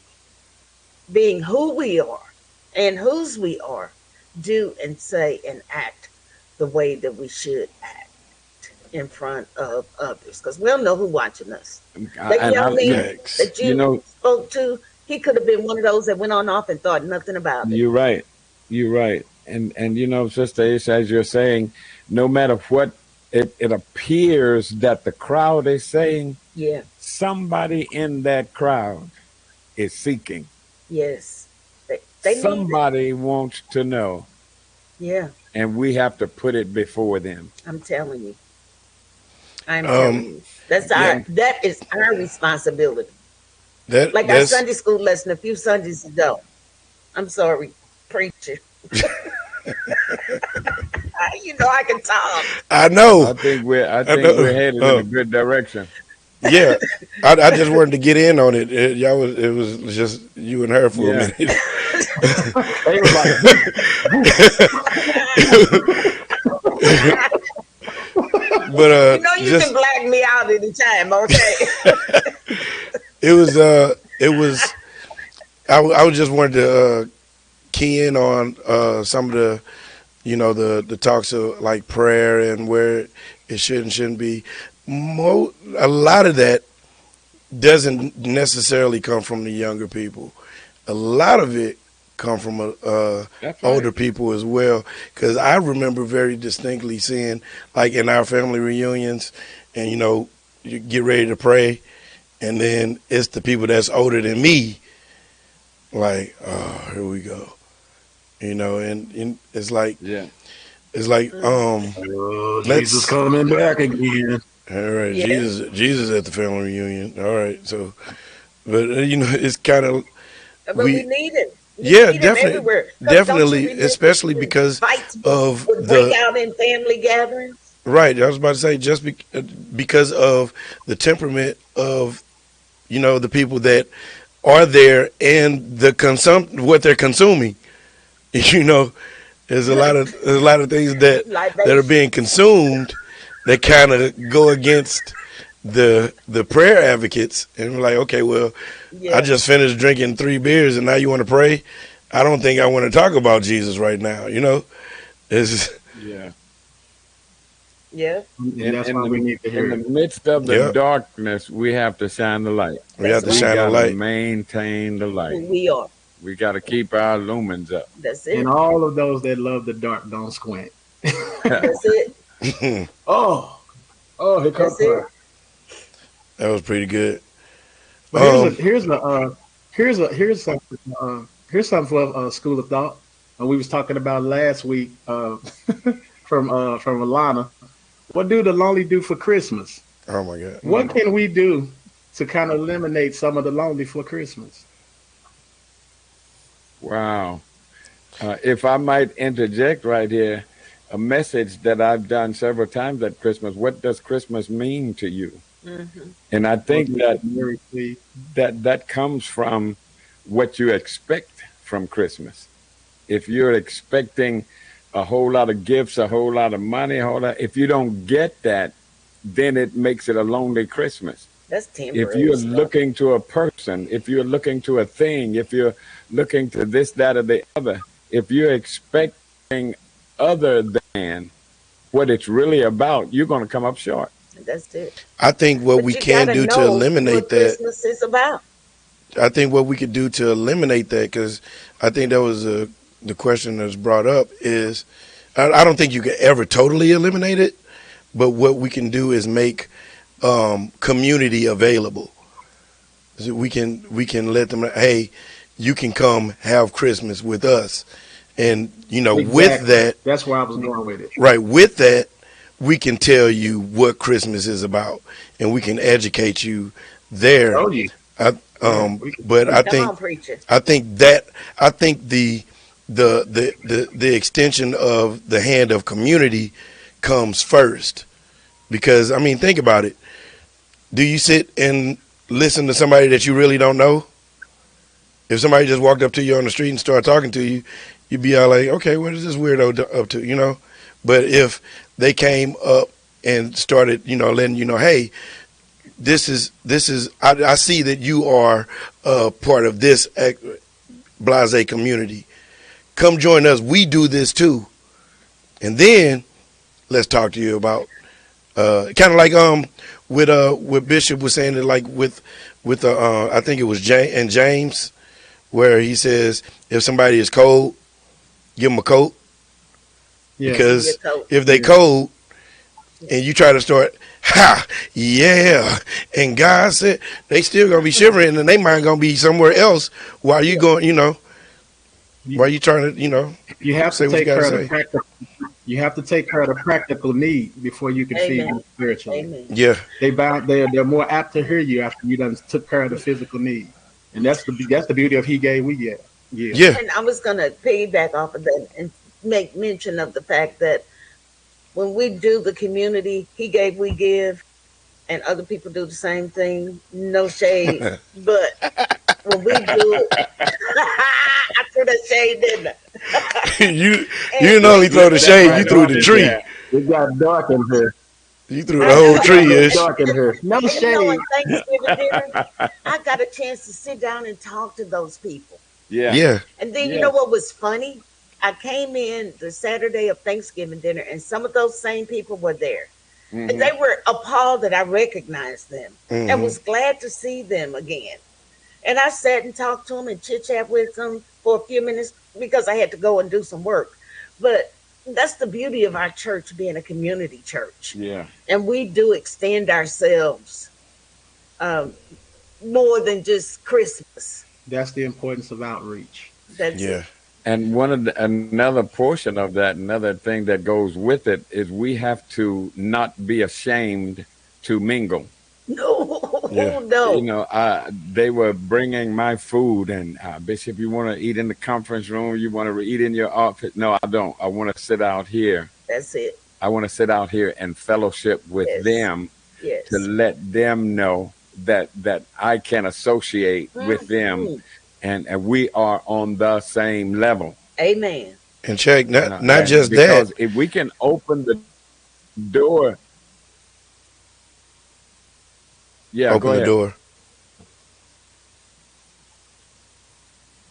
being who we are and whose we are, do and say and act the way that we should act in front of others. Because we don't know who's watching us. That young man that you you know, spoke to, he could have been one of those that went on off and thought nothing about it. you're right. You're right. And Sister Ish, as you're saying, no matter what it appears that the crowd is saying, Yeah. somebody in that crowd is seeking. Yes. They need it. Somebody wants to know, Yeah. and we have to put it before them. I'm telling you. I'm telling you. That is our responsibility. Like our That's Sunday school lesson a few Sundays ago. I'm sorry, preacher. I can talk. I know. I think we're know. headed in a good direction. Yeah, I just wanted to get in on it. It was just you and her for a Yeah. minute. They was like, But You can black me out anytime, okay? it was. I was just wanted to key in on some of the, the talks of like prayer and where it should and shouldn't be. A lot of that doesn't necessarily come from the younger people. A lot of it come from That's right. older people as well. Because I remember very distinctly seeing, like in our family reunions, and you get ready to pray, and then it's the people that's older than me. Like, oh, here we go. And it's like, Yeah. it's like, oh, Jesus coming back again. all right, Yeah. Jesus at the family reunion. All right, so, but it's kind of, But We- we need it. We yeah, need it definitely, everywhere. definitely, Don't you especially remember because fights of would break out in family gatherings? right. I was about to say just because of the temperament of the people that are there and what they're consuming. There's a lot of things that are being consumed that kind of go against the prayer advocates, and we're like, okay, well, I Yeah. just finished drinking 3 beers, and now you want to pray? I don't think I want to talk about Jesus right now. It's Yeah. Yeah. And that's why we In need to in hear the it. midst of the yep. darkness, we have to shine the light. We have That's to We right. shine a gotta light. maintain the light. Who we are. We gotta keep our lumens up. That's And it. all of those that love the dark don't squint. That's it. Oh, oh, here comes That's it. her. That was pretty good. But Um, here's something for school of thought. And we was talking about last week from Alana. What do the lonely do for Christmas? oh my God. What can we do to kind of eliminate some of the lonely for Christmas? Wow. If I might interject right here, a message that I've done several times at Christmas. What does Christmas mean to you? Mm-hmm. And I think that Very sweet. that comes from what you expect from Christmas. If you're expecting a whole lot of gifts, a whole lot of money, if you don't get that, then it makes it a lonely Christmas. That's If temporary you're stuff. looking to a person, if you're looking to a thing, if you're looking to this, that, or the other, if you're expecting other than what it's really about, you're going to come up short. That's it. I think what But we you can gotta do to know eliminate what that, Christmas is about. I think what we could do to eliminate that, because I think that was the question that's brought up, is I don't think you can ever totally eliminate it, but what we can do is make community available. So we can let them, hey, you can come have Christmas with us, and with Exactly. that, That's where I was going with it. right, with that, we can tell you what Christmas is about, and we can educate you there. Told you. I, Yeah, we but I Come think on, preacher. the extension of the hand of community comes first, because I mean, think about it. Do you sit and listen to somebody that you really don't know? If somebody just walked up to you on the street and started talking to you, you'd be all like, okay, what is this weirdo up to? But if they came up and started, letting you know, hey, this is I see that you are part of this blase community. Come join us. We do this too. And then let's talk to you about kind of like with Bishop was saying, that like with I think it was James, where he says if somebody is cold, give them a coat, Yeah. because Coat. if they cold and you try to start, yeah, and God said, they still gonna be shivering and they mind gonna be somewhere else while you going, while you trying to, You have say to what you take care gotta of the say. practical. You have to take care of the practical need before you can feed Amen. them spiritually. Amen. Yeah, They're more apt to hear you after you done took care of the physical need, and that's the beauty of He gave we get. Yeah. yeah, And I was going to piggyback off of that and make mention of the fact that when we do the community, He gave, we give, and other people do the same thing. No shade, but when we do it, I threw that shade, didn't I? you And didn't only throw the That's shade, you right threw on the it tree. there. It got dark in here. You threw the I whole know. tree ish. Dark in here. No And you know, shade. on Thanksgiving dinner, I got a chance to sit down and talk to those people. Yeah. Yeah, And then you Yeah. know what was funny? I came in the Saturday of Thanksgiving dinner, and some of those same people were there. And they were appalled that I recognized them and was glad to see them again. And I sat and talked to them and chit chat with them for a few minutes because I had to go and do some work. But that's the beauty of our church being a community church. Yeah. And we do extend ourselves um, more than just Christmas. That's the importance of outreach. That's yeah, it. And another portion of that, another thing that goes with it, is we have to not be ashamed to mingle. No, Yeah. no. They were bringing my food, and Bishop, you want to eat in the conference room? You want to eat in your office? No, I don't. I want to sit out here. That's it. I want to sit out here and fellowship with Yes. them, Yes. to let them know that I can associate with them, Mhm. and we are on the same level. Amen. and check not And just that. because if we can open the door, Yeah, go Open the ahead. door.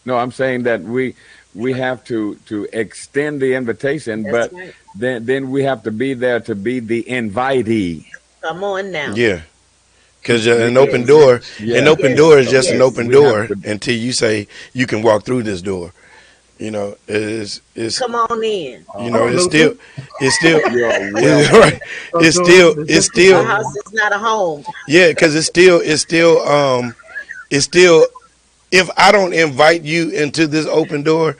No, I'm saying that we have to extend the invitation, That's but right. then we have to be there to be the invitee. Come on now. Yeah. Because an open Because door, an yeah, open Yes. door is just an Yes. open we have door to. until you say you can walk through this door. You know, it's Come on in. you know, Oh, Luther. it's still, You're right. welcome. It's A still, house is not a home. yeah, because it's still. If I don't invite you into this open door,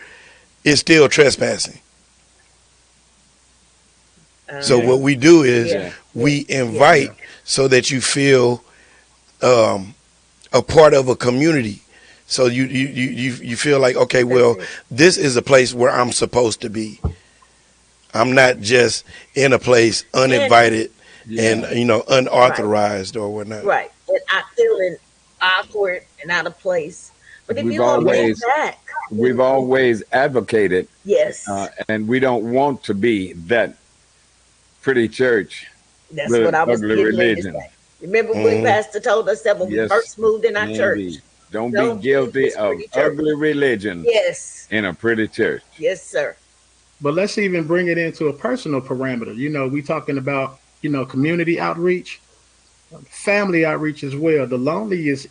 it's still trespassing. So Yeah, what we do is Yeah. yeah, we Yeah. invite so that you feel um, a part of a community. So you feel like, okay, That's well, it. this is a place where I'm supposed to be. I'm not just in a place And uninvited and yeah. right, unauthorized or whatnot. right. And I feeling awkward and out of place. But if We've you're gonna give always back, we've always advocated, yes, and we don't want to be that pretty church that's with what an I was ugly getting ready to religion. say. Remember when Hmm. Pastor told us that when we Yes, first moved in our church? indeed. Don't be Don't be guilty this of pretty church. ugly religion Yes, in a pretty church. yes, sir. But let's even bring it into a personal parameter. We talking about, community outreach, family outreach as well. The lonely is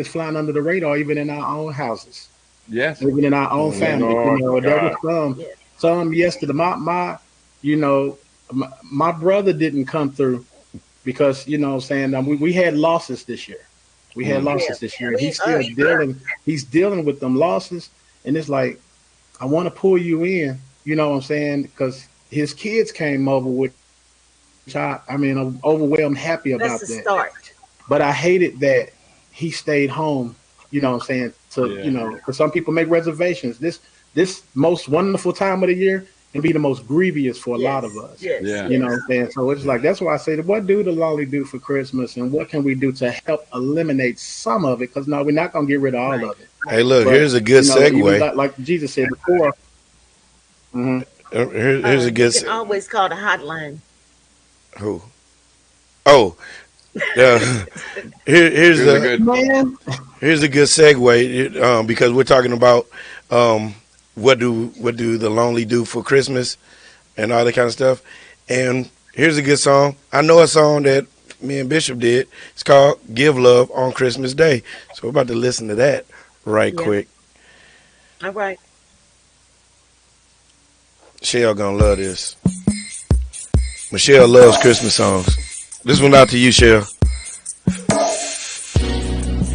flying under the radar, even in our own houses, Yes. even in our own Hmm. family. Oh There was God. some Yeah. some yesterday. You know, my brother didn't come through because what I'm saying, we had losses this year. We had Mm. Yeah. losses this year. We He's dealing with them losses, and it's like I want to pull you in. You know what I'm saying? Because his kids came over, which I'm overwhelmed, happy that's about a that. start. But I hated that he stayed home. You know what I'm saying? Yeah. Because some people make reservations. This most wonderful time of the year can be the most grievous for a lot of Yes, us. yes, Yeah. You know what yes. I'm saying? So it's like that's why I say, what do the lolly do for Christmas, and what can we do to help eliminate some of it? Because no, we're not gonna get rid of all Right, of it. Hey, right. look, But here's a good even segue. like Jesus said before. Mhm. Here's a You good can se- always call the hotline. who? Oh, uh, here's Here's a the good. Man, here's a good segue because we're talking about um, what do the lonely do for Christmas and all that kind of stuff. And here's a good song. I know a song that me and Bishop did. It's called "Give Love on Christmas Day." So we're about to listen to that right Yeah. quick. All right. Michelle gonna love this. Michelle loves Christmas songs. This one out to you, Shell.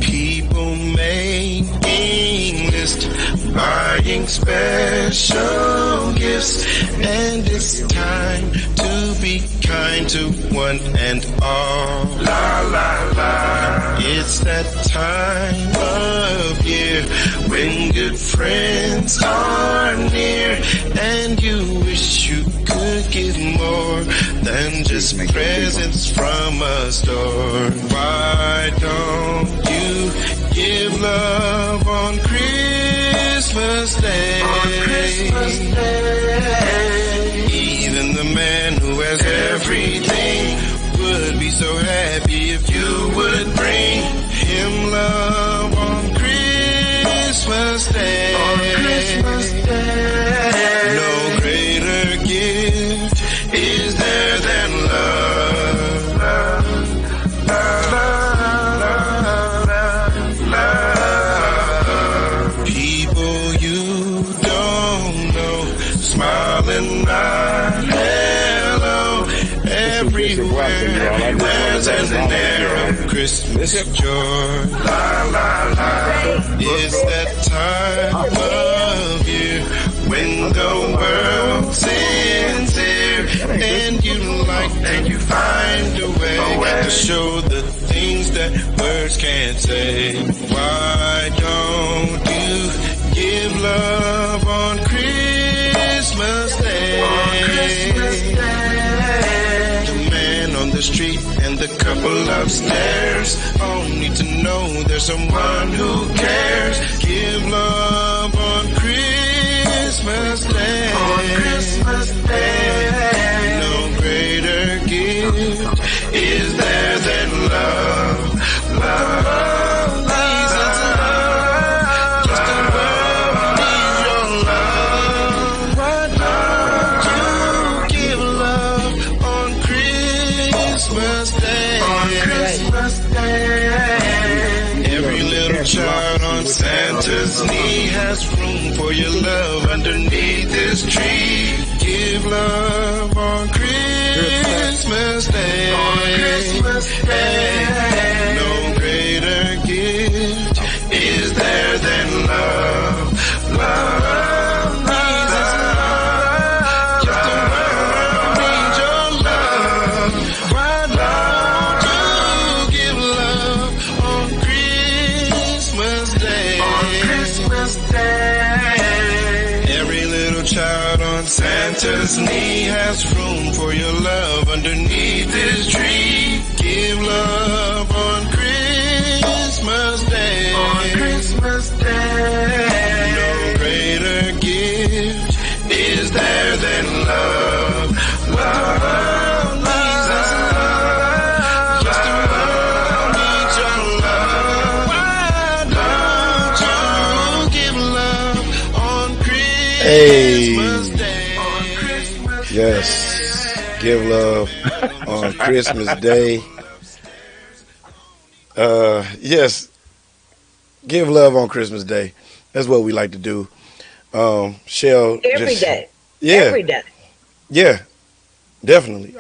People making lists, buying special gifts, and it's time to be kind to one and all. La la la. It's that time of year when good friends are near, and you wish you could give more than just presents from a store. Why don't you give love on Christmas Day? On Christmas Day. Even the man who has everything would be so happy if you would bring him love on Christmas Day. On Christmas Day. No greater gift is there than love. Love, love, love, love. People you don't know, smiling not hello. Everywhere there's an air of Christmas joy. La la la. It's that time of year when the world's sincere, and you like and you find a way to show the things that words can't say. Why don't you give love on Christmas Day? On Christmas Day. The man on the street and the couple upstairs all need to know there's someone who cares. Give love on Christmas Day. On Christmas Day. No greater gift is there than love. world needs is love. Yes, the world needs your love. Why don't you give love on Christmas Day? On Christmas Day. Every little child on Santa's knee has room for your love underneath this tree. Give love on Christmas Day. On Christmas Day. No greater gift is there than love. Love needs its love. Just the world needs your love. Why don't you give love on Christmas Day? On Christmas Day. Every little child on Santa's knee has room for your love underneath this tree. Give love on Christmas Day. On Christmas Day. No greater gift is there than love. Love needs us love. Yes, the world needs your love. Why don't you give love on Christmas Day? On Christmas Yes. Give love on Christmas Day. Yes. Give love on Christmas Day. That's what we like to do. Shell. Every day. Yeah. Every day. Yeah. Definitely.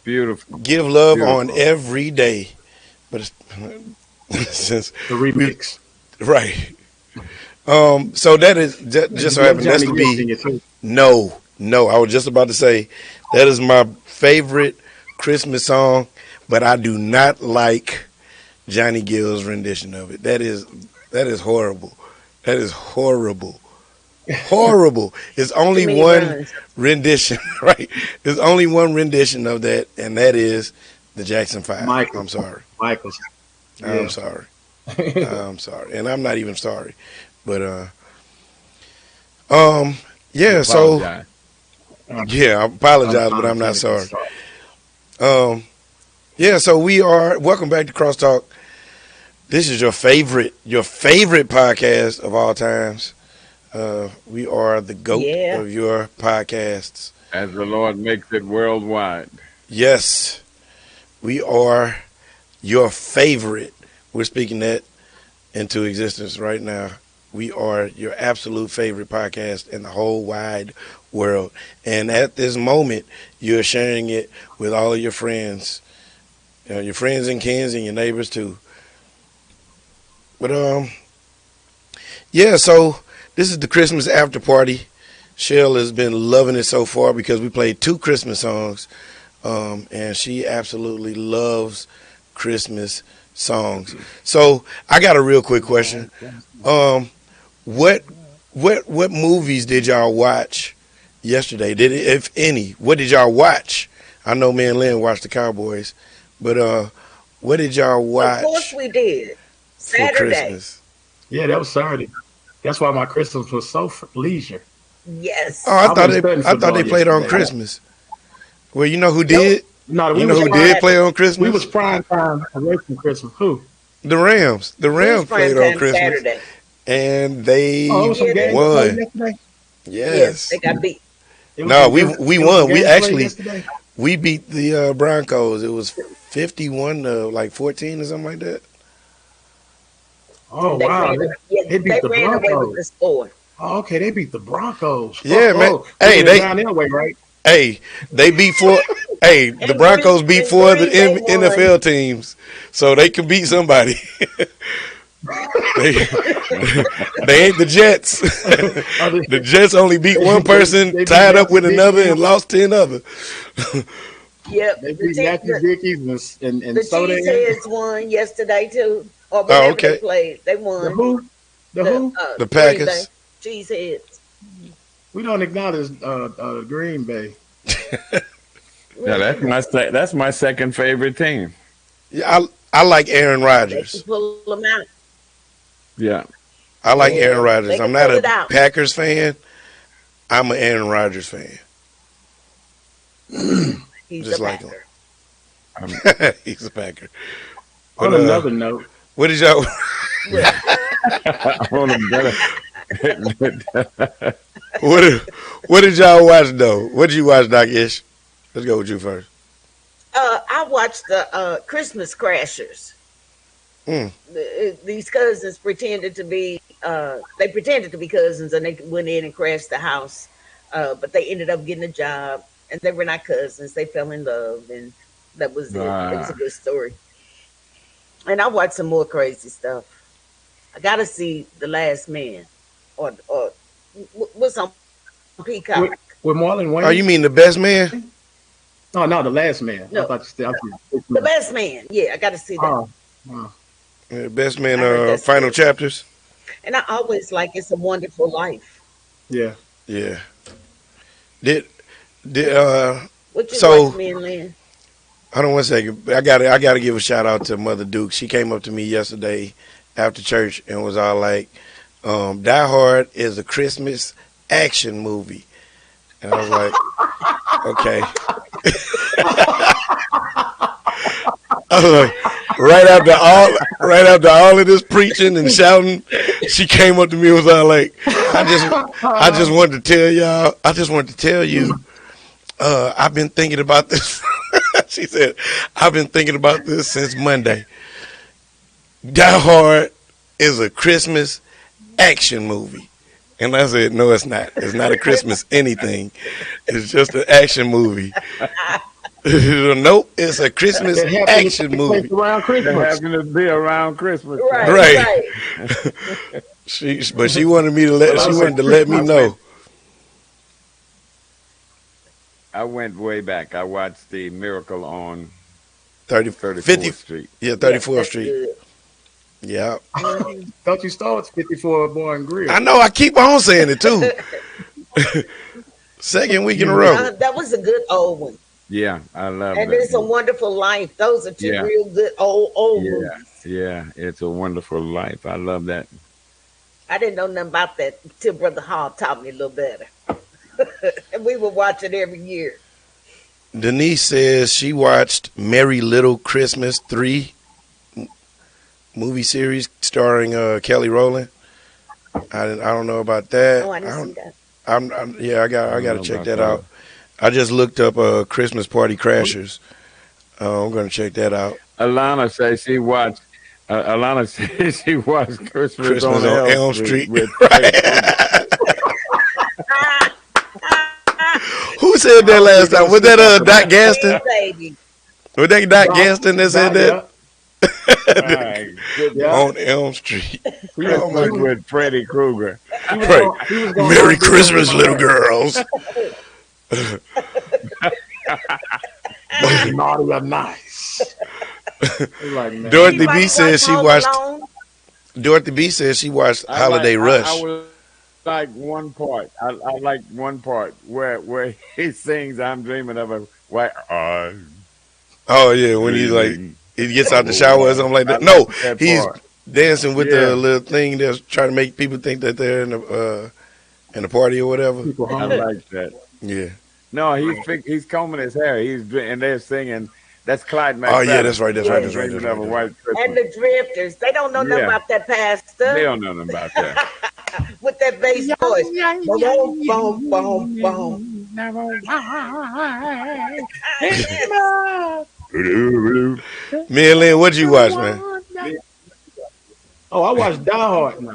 Beautiful. Give love Beautiful. on every day. But it's, since The remix. right. So that is just so happens that's to be no. I was just about to say that is my favorite Christmas song, but I do not like Johnny Gill's rendition of it. That is horrible. That is horrible. Horrible. It's only one rendition, right? There's only one rendition of that, and that is the Jackson 5. Michael. I'm sorry. Michael's. I'm sorry. I'm sorry. And I'm not even sorry. But yeah, so yeah, I apologize, but I'm not sorry. Yeah, so we are welcome back to CrossTalk. This is your favorite podcast of all times. We are the GOAT of your podcasts. As the Lord makes it worldwide. Yes. We are your favorite. We're speaking that into existence right now. We are your absolute favorite podcast in the whole wide world. And at this moment, you're sharing it with all of your friends. Your friends and kin and your neighbors too. But yeah, so this is the Christmas after party. Shell has been loving it so far because we played 2 Christmas songs. And she absolutely loves Christmas songs. So I got a real quick question. What movies did y'all watch yesterday? If any, what did y'all watch? I know me and Lynn watched the Cowboys, but what did y'all watch? Of course we did. Saturday. For Christmas? Yeah, that was Saturday. That's why my Christmas was so leisure. Yes. Oh, I thought they played on Christmas. Well, you know who did? No, you know who did play on Christmas? We was prime time away from Christmas. Who? The Rams. The Rams played on Christmas. Saturday. And they won. Yes. They got beat. No, we won. We beat the Broncos. It was 51 to like 14 or something like that. Oh, wow. They beat the ran away with the score. Oh, okay, they beat the Broncos. Yeah, man. Hey, they down their way, right? Hey, they beat 4. Hey, the Broncos beat 4 of the NFL teams, so they can beat somebody. They ain't the Jets. The Jets only beat one person, tied up with another, and lost 10 others. Yep. They beat Matthew Dickies and the Cheeseheads won yesterday too. Or whenever they played, they won. The who? The Packers. Cheeseheads. We don't acknowledge Green Bay. Yeah, that's my second favorite team. Yeah, I like Aaron Rodgers. Pull them out. Yeah, I like Aaron Rodgers. I'm not a Packers fan. I'm an Aaron Rodgers fan. He's just a like Packer. him. He's a Packer. But On another note, what did y'all? On a better. What did y'all watch though? What did you watch, Doc Ish? Let's go with you first. I watched the Christmas Crashers. Mm. These cousins pretended to be they pretended to be cousins, and they went in and crashed the house, but they ended up getting a job, and they were not cousins. They fell in love, and that was it. It was a good story. And I watched some more crazy stuff. I gotta see The Last Man, or what's on Peacock. With Marlon Wayne. Oh, you mean The Best Man? No, The Last Man. No. I thought you said The Best Man. Yeah, I gotta see that. Best Man. Final chapters. And I always like It's a Wonderful Life. Yeah. Yeah. Did What you so? watch, me and Lynn? Hold on one second. I gotta give a shout out to Mother Duke. She came up to me yesterday after church and was all like, Die Hard is a Christmas action movie. And I was like, okay. I was like, right after all of this preaching and shouting, she came up to me and was all like, I just wanted to tell y'all, I just wanted to tell you, I've been thinking about this. She said, I've been thinking about this since Monday. Die Hard is a Christmas action movie. And I said, no, it's not. It's not a Christmas anything. It's just an action movie. Nope, it's a Christmas action movie. Around Christmas. It happened to be around Christmas. Right. But she wanted me to let me know. I went way back. I watched The Miracle on 34th Street. Yeah, 34th Street. Yeah. Don't you start with 54 Bar and Grill? I know. I keep on saying it too. Second week in a row. That was a good old one. Yeah, I love it. And It's a Wonderful Life. Those are two real good old movies. Yeah, It's a Wonderful Life. I love that. I didn't know nothing about that till Brother Hall taught me a little better. And we would watch it every year. Denise says she watched Merry Little Christmas 3 movie series starring Kelly Rowland. I don't know about that. Oh, I didn't see that. I got to check that out. I just looked up Christmas Party Crashers. I'm going to check that out. Alana says she watched. Christmas on Elm Street. Who said that last time? Was that Doc Gaston? Was that Doc Gaston that said that? On Elm Street. With Freddy Krueger. Merry Christmas, little girls. Naughty or nice. Dorothy B says she watched. Dorothy B says she watched Holiday Rush. I was like one part. I like one part where he sings "I'm Dreaming of a White." Oh yeah, when he's like he gets out the shower or something like that. No, he's dancing with the little thing that's trying to make people think that they're in the party or whatever. I like that. Yeah. No, he's combing his hair. And they're singing. That's Clyde McFadden. Oh yeah, that's right. And the Drifters. They don't know nothing about that past stuff. They don't know nothing about that. With that bass voice. Boom, boom, boom, boom. Me and Lynn, what'd you watch, man? Oh, I watched Die Hard. No,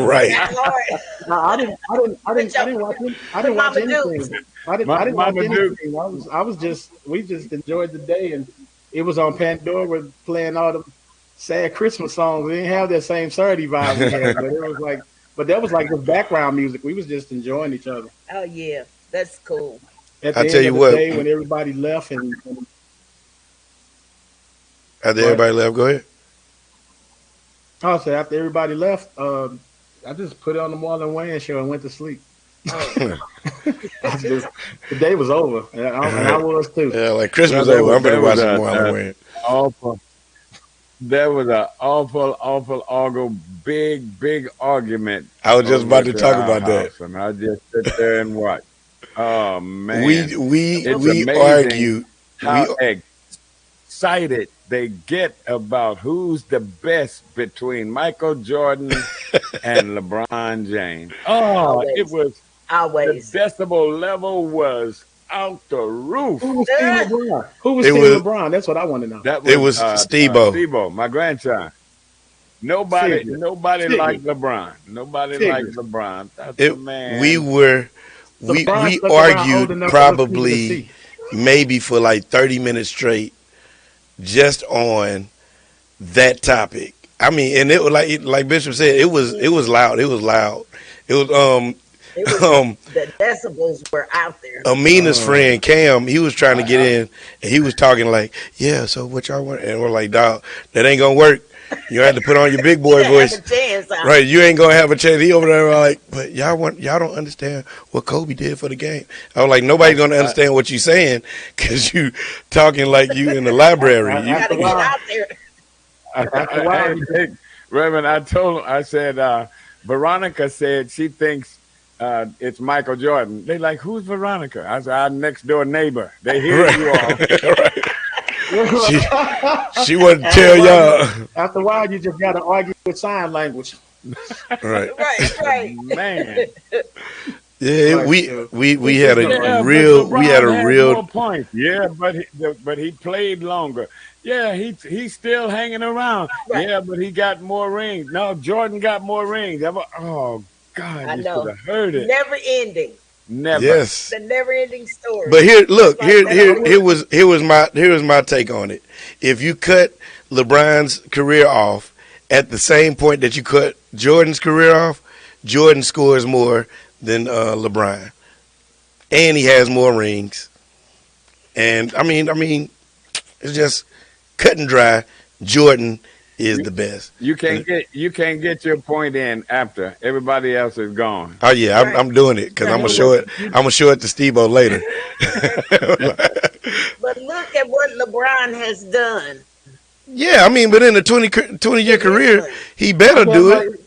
right. No, I didn't watch it. I didn't watch anything. I didn't watch anything. We just enjoyed the day, and it was on Pandora playing all the sad Christmas songs. We didn't have that same Saturday vibe we had, but that was like the background music. We was just enjoying each other. Oh yeah, that's cool. At the end of the day, when everybody left, and after everybody left, go ahead. Also, after everybody left, I just put it on the Marlon Wayans show and went to sleep. The day was over, and I was too. Yeah, like Christmas over. I'm gonna watch Marlon Wayans. There was an awful, big argument. I was just about to talk about that, and I just sit there and watch. Oh man, we argued. How excited they get about who's the best between Michael Jordan and LeBron James. Oh, it Always. was the Always. decibel level was out the roof. Who was Team Ah, LeBron? Who was It Team was LeBron? That's what I want to know. That it was was Stebo. Steve-O, my grandchild. Nobody, Figure. nobody Figure. liked LeBron. Nobody liked Figure. LeBron. That's the It we man. were LeBron we stuck around old argued enough for us people to probably see. maybe for like 30 minutes straight just on that topic. I mean, and it was like Bishop said, it was loud. It was loud. It was it was um the decibels were out there. Amina's friend Cam, he was trying to get in and he was talking like, yeah, so what y'all want? And we're like, dog, that ain't gonna work. You have to put on your big boy You didn't voice. have a chance out. Right, you ain't gonna have a chance. He over there like, but y'all don't understand what Kobe did for the game. I was like, nobody's gonna understand what you saying because you talking like you in the library. You gotta get out there. Reverend, I said, Veronica said she thinks it's Michael Jordan. They like, who's Veronica? I said, our next door neighbor. They hear you all. Right. She wouldn't tell y'all. After a while, you just got to argue with sign language. Right. Right. Man. Yeah, Right, we had a real more points. Yeah, but he played longer. Yeah, he's still hanging around. Right. Yeah, but he got more rings. No, Jordan got more rings. Oh God, I you know. should have heard it. Never ending. Never. Yes. The never ending story. But here, look, Just like here was my take on it. If you cut LeBron's career off at the same point that you cut Jordan's career off, Jordan scores more than LeBron, and he has more rings. And I mean, it's just cut and dry. Jordan is the best. You can't get your point in after everybody else is gone. Oh yeah, Right. I'm doing it because I'm gonna show it. I'm gonna show it to Steve-O later. But look at what LeBron has done. Yeah, I mean, but in a 20-year career, he better do it.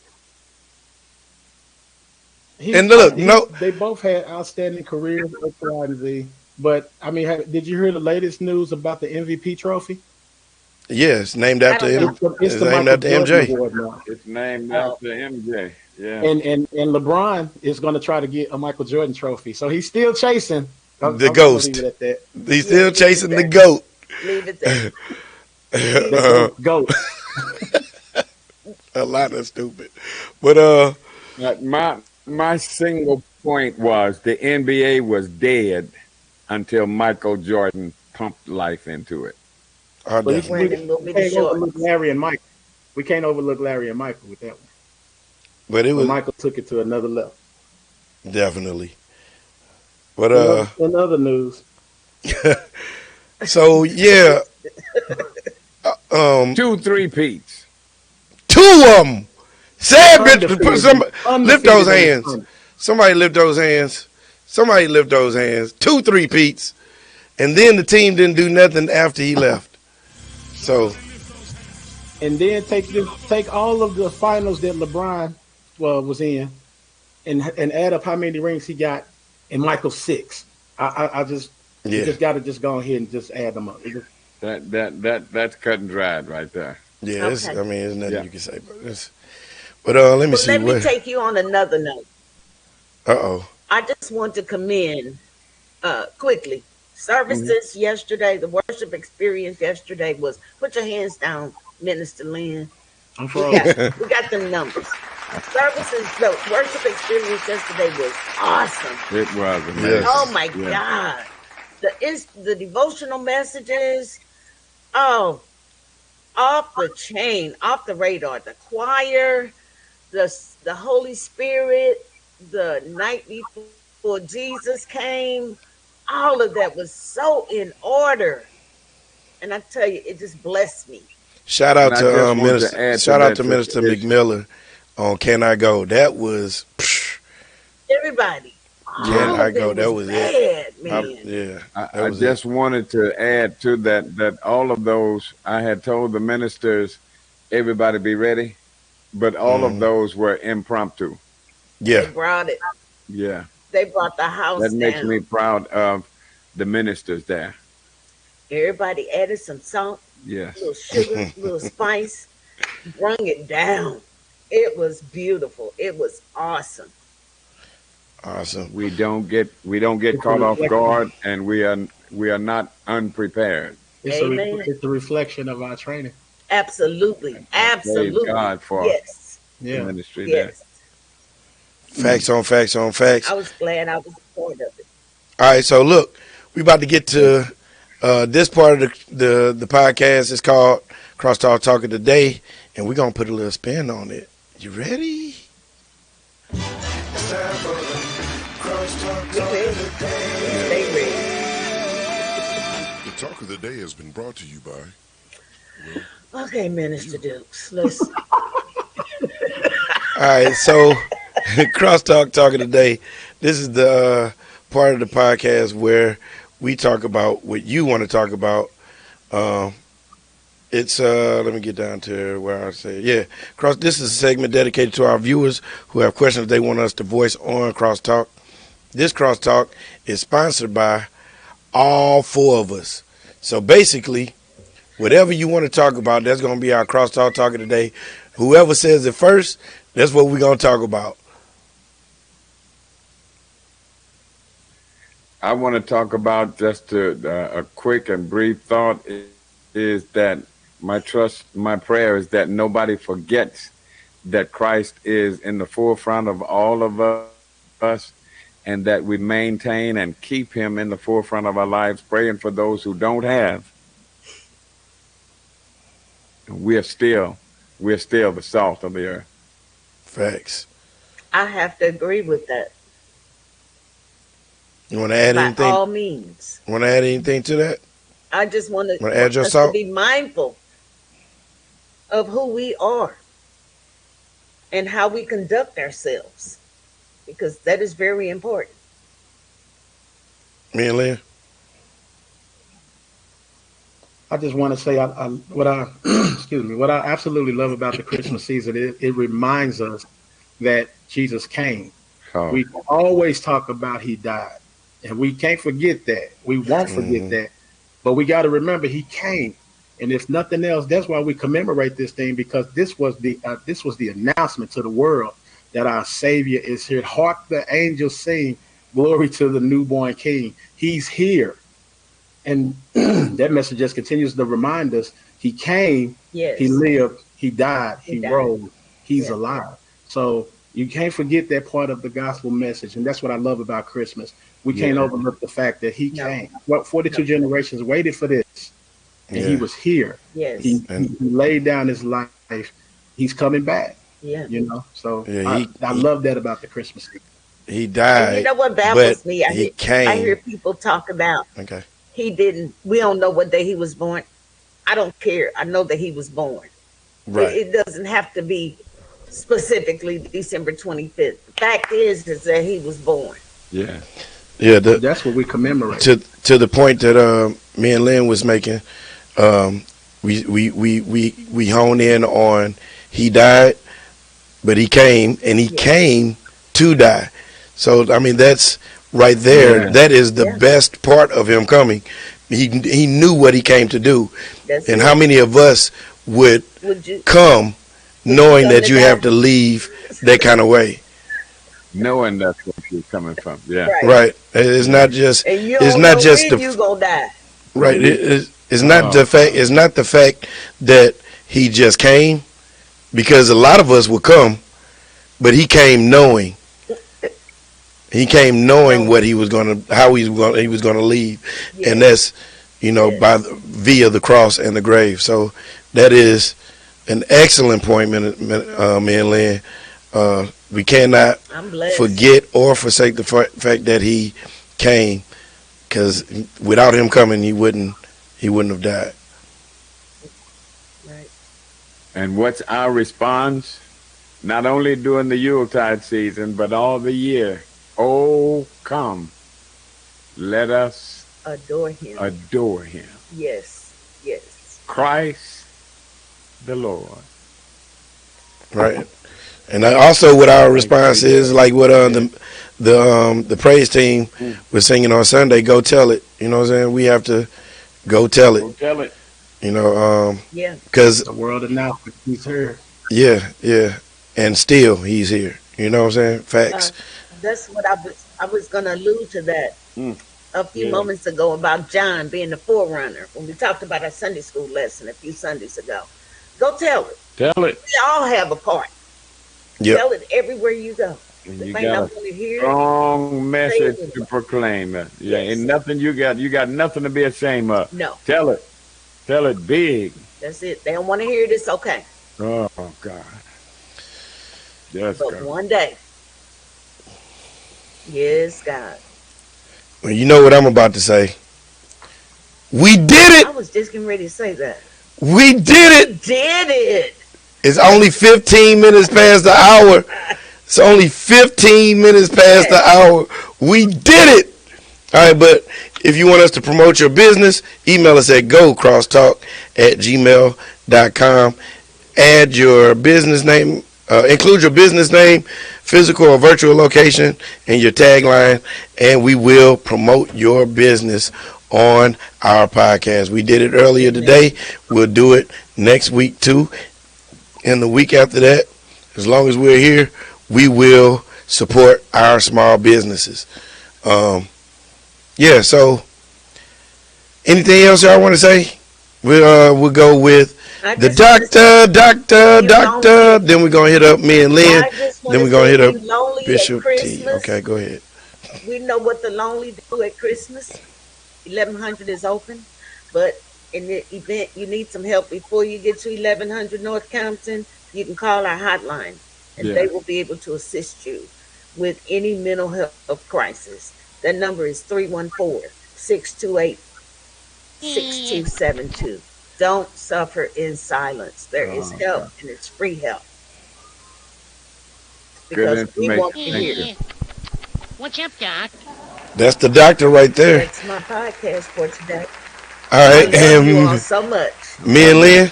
And look, they both had outstanding careers at XYZ. But I mean, did you hear the latest news about the MVP trophy? Yes, named after him. It's It's the named Michael after Jordan MJ. Award now. It's named after MJ. Yeah. And LeBron is going to try to get a Michael Jordan trophy, so he's still chasing The I'm gonna ghost. leave it at that. He's still leave chasing it the there. goat. Leave it there. The goat. A lot of stupid, but My single point was the NBA was dead until Michael Jordan pumped life into it. I But definitely- Winning will be we the can't short. overlook Larry and Michael. We can't overlook Larry and Michael with that one. but it But was Michael took it to another level. definitely. But In other news, so yeah, 2 3-peats. two of them. Sad bitch. Undefeated. Somebody lift those Undefeated. hands. Somebody lift those hands. Somebody lift those hands. 2 3-peats, and then the team didn't do nothing after he left. So and then take all of the finals that LeBron was in, and add up how many rings he got, and Michael 6. I just you yeah, just got to just go ahead and just add them up. That's cut and dried right there. yeah. It's, Okay. I mean, there's nothing Yeah. you can say about this. But let me But see let me what. take you on another note. Uh-oh. I just want to commend quickly services yesterday. The worship experience yesterday was put your hands down, Minister Lynn. I'm We frozen. got them numbers. Services, the worship experience yesterday was awesome. It was amazing. Yes. Oh my Yeah. God. The devotional messages, oh, off the chain, off the radar. The choir, the Holy Spirit, the night before Jesus came, all of that was so in order. And I tell you, it just blessed me. Shout out And I to just want to Minister. add to Shout out that, to Minister Sister Ish. McMillan on "Can I Go." That was. Everybody. Can all I of go? it That was was it. bad, man. Yeah, that I was just wanted to add to that all of those, I had told the ministers, everybody be ready, but all of those were impromptu. it. Yeah, They brought it. Yeah. They brought the house That makes down. me proud of the ministers there. Everybody added some song, Yes. little sugar, little spice, brung it down. It was beautiful. It was awesome. Awesome. We don't get It's a caught off reflection. guard, and we are not unprepared. Amen. It's a reflection of our training. Absolutely. I praise Absolutely. God for Yes. the Yeah. ministry there. Yes. Facts on facts on facts. I was glad I was a part of it. All right, so look, we about to get to this part of the podcast. Is called CrossTalk Talk of the Day, and we're gonna put a little spin on it. You ready? It's time for the crosstalk We talk ready? of the day. Stay ready. The talk of the day has been brought to you by. Okay, Minister Dukes. Let's All right, so CrossTalk Talk of the Day. This is the part of the podcast where we talk about what you want to talk about. It's let me get down to where I say This is a segment dedicated to our viewers who have questions they want us to voice on Crosstalk. This Crosstalk is sponsored by all four of us. So basically, whatever you want to talk about, that's going to be our Crosstalk Talk of the Day. Whoever says it first, that's what we're going to talk about. I want to talk about just a quick and brief thought is that my prayer is that nobody forgets that Christ is in the forefront of all of us, and that we maintain and keep him in the forefront of our lives, praying for those who don't have. We're still the salt of the earth. Facts. I have to agree with that. You want to add By anything? all means. Want to add anything to that? I just want Want to add your us to salt? be mindful of who we are and how we conduct ourselves, because that is very important. Me and Lynn? I just want to say what I excuse me, what I absolutely love about the Christmas season is it reminds us that Jesus came. Oh, We always talk about he died, and we can't forget that. We won't forget that, but we got to remember he came. And if nothing else, that's why we commemorate this thing, because this was the announcement to the world that our Savior is here. Hark the angels sing, glory to the newborn King. He's here. And that message just continues to remind us he came, Yes. he lived, he died, He he died. rose, he's Yeah. alive. So you can't forget that part of the gospel message. And that's what I love about Christmas. We can't Yeah. overlook the fact that he No. came. What 42 generations waited for this, and he Yeah. was here. Yes. He laid down his life. He's coming back, Yeah. So Yeah, I love that about the Christmas season. He And died. you know what baffles but me? he I hear came. people talk about Okay. we don't know what day he was born. I don't care. I know that he was born. Right. It doesn't have to be specifically December 25th. The fact is that he was born. yeah. Yeah. That's what we commemorate. To the point that me and Lynn was making, we hone in on he died, but he came, and he came to die. So I mean, that's right there. Yeah. That is the Yeah. best part of him coming. He knew what he came to do, That's and it. how many of us would Would you? come knowing come that to you die? have to leave that kind of way? Knowing that's where you're coming from. Yeah. Right. Right. It's not just. And you It's don't not know just when the you gonna die. right. It's not the fact. It's not the fact that he just came, because a lot of us would come, but he came knowing. He came knowing what he was gonna, how he was gonna leave, Yes. and that's Yes. via the cross and the grave. So that is an excellent point, me and Lynn. We cannot I'm blessed. forget or forsake the fact that he came, because without him coming, he wouldn't have died. Right. And what's our response? Not only during the Yuletide season, but all the year. Oh, come. Let us Adore him. adore him. Yes. Yes. Christ the Lord. Right. And also, what our response is, like what the praise team was singing on Sunday, go tell it. You know what I'm saying? We have to go tell Go it. tell it. You know, Yeah. because The world announced that he's here. yeah, and still he's here. You know what I'm saying? Uh, Facts. that's what I was gonna allude to that Mm, a few yeah. moments ago about John being the forerunner when we talked about our Sunday school lesson a few Sundays ago. Go tell it. Tell it. We all have a part. Yep. Tell it everywhere you go. And They you may got not a want to hear it. strong Say message it to anyway. proclaim. Yeah, ain't Yes. nothing you got. You got nothing to be ashamed of. No. Tell it. Tell it big. That's it. They don't want to hear it. It's okay. Oh God. Yes, But God. one day, yes, God. Well, you know what I'm about to say. We did I it. was just getting ready to say that. We did We it. did it. It's only 15 minutes past the hour. It's only 15 minutes past the Yes. hour. We did it. All right, but if you want us to promote your business, email us at gocrosstalk@gmail.com. Add your business name, include your business name, physical or virtual location, and your tagline, and we will promote your business on our podcast. We did it earlier Amen. today. We'll do it next week too, and the week after that. As long as we're here, we will support our small businesses. Yeah, so anything else y'all want to say? We'll go with I the just want to say, doctor. Then we're going to hit up me and Lynn. I just want Then to we're going say to hit we up lonely at Bishop T. Christmas. Okay, go ahead. We know what the lonely do at Christmas. 1100 is open, but in the event you need some help before you get to 1100 North Compton, you can call our hotline, and Yeah. they will be able to assist you with any mental health crisis. That number is 314-628-6272. Don't suffer in silence. There is Oh, help, God. and it's free help Good because we want to information. hear Thank it. you. What's up, Doc? That's the doctor right there. That's my podcast for today. All I right, love you all and so much. me and Lynn.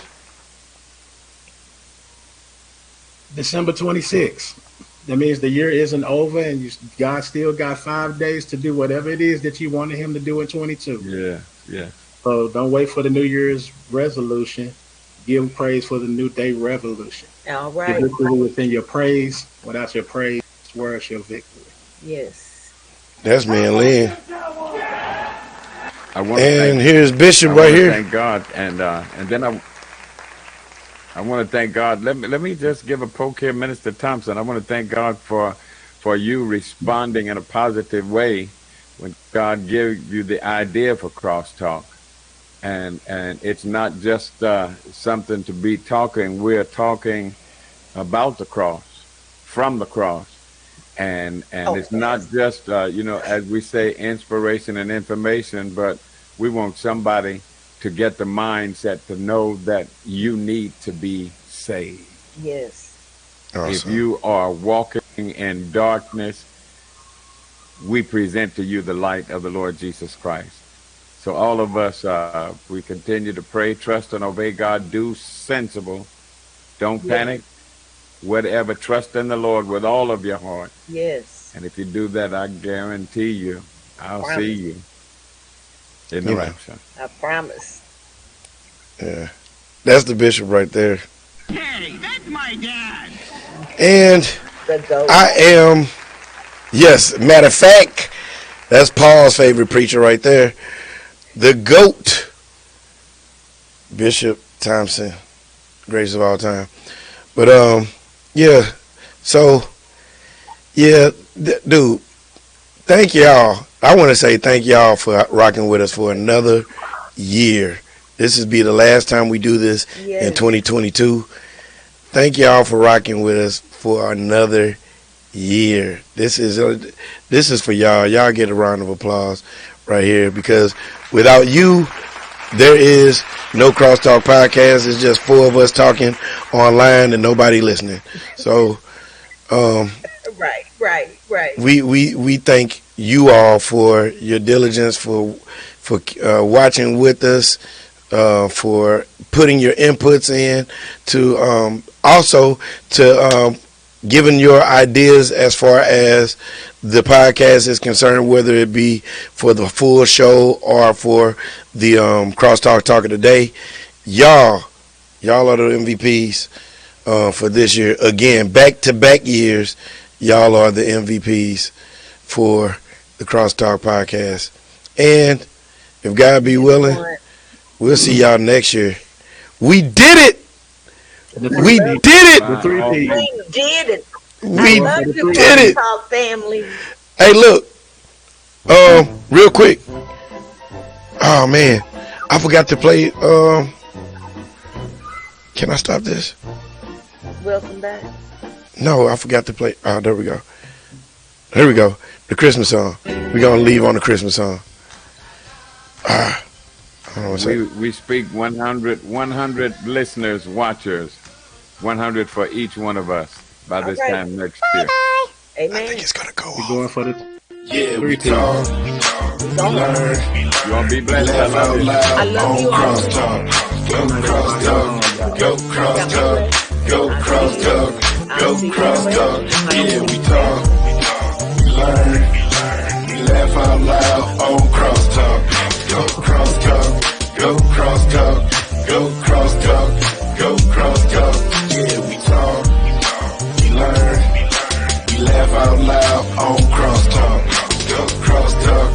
December 26th. That means the year isn't over, and God still got 5 days to do whatever it is that you wanted Him to do in 22. Yeah, yeah. So don't wait for the New Year's resolution. Give Him praise for the new day revolution. All Your right. victory within your praise. Without your praise, where's your victory? Yes. That's me and Lynn. I want to And thank. here's I Bishop want right to here. thank God, and then I want to thank God. Let me just give a poke here, Minister Thompson. I want to thank God for you responding in a positive way when God gave you the idea for Crosstalk, and it's not just something to be talking. We're talking about the cross, from the cross, and Oh, it's not yes. just as we say, inspiration and information, but we want somebody to get the mindset to know that you need to be saved. Yes. If Awesome. you are walking in darkness, we present to you the light of the Lord Jesus Christ. So all of us, we continue to pray, trust, and obey God. Do sensible. Don't Yes. panic. Whatever, trust in the Lord with all of your heart. Yes. And if you do that, I guarantee you, I'll see Promise. you in the You know. rapture. I promise. Yeah, that's the bishop right there. Hey, that's my dad. And The goat. I am, yes, matter of fact, that's Paul's favorite preacher right there. The GOAT, Bishop Thompson, greatest of all time. But, yeah, so, yeah, dude, thank y'all. I want to say thank y'all for rocking with us for another year. This will be the last time we do this in Yes. 2022. Thank y'all for rocking with us for another year. This is for y'all. Y'all get a round of applause right here, because without you, there is no Crosstalk podcast. It's just four of us talking online and nobody listening. So Right. we thank you all for your diligence, for watching with us, for putting your inputs in, to also to giving your ideas as far as the podcast is concerned, whether it be for the full show or for the Crosstalk Talk of the Day. y'all are the MVPs for this year. Again, back-to-back years, y'all are the MVPs for the CrossTalk podcast. And if God be willing, we'll see y'all next year. We did it! We did it! The 3 P. We did it. We I love you, did it! CrossTalk family. Hey, look. Real quick. Oh, man. I forgot to play. Can I stop this? Welcome back. No, I forgot to play. Oh, there we go. Here we go. The Christmas song. We're going to leave on the Christmas song. I don't know what's we speak 100 listeners, watchers, 100 for each one of us by this time next year. Amen. I think it's going to go We're off. going for the Yeah, 3 we P. talk, we learn, You want to be blessed? laugh out loud I love on you all. CrossTalk. Go CrossTalk, go CrossTalk, go CrossTalk, go CrossTalk. Yeah, we talk, we learn, we laugh out loud on CrossTalk. Go CrossTalk, go CrossTalk, go CrossTalk, go CrossTalk. Yeah, we talk, we learn, we laugh out loud on CrossTalk. Go CrossTalk,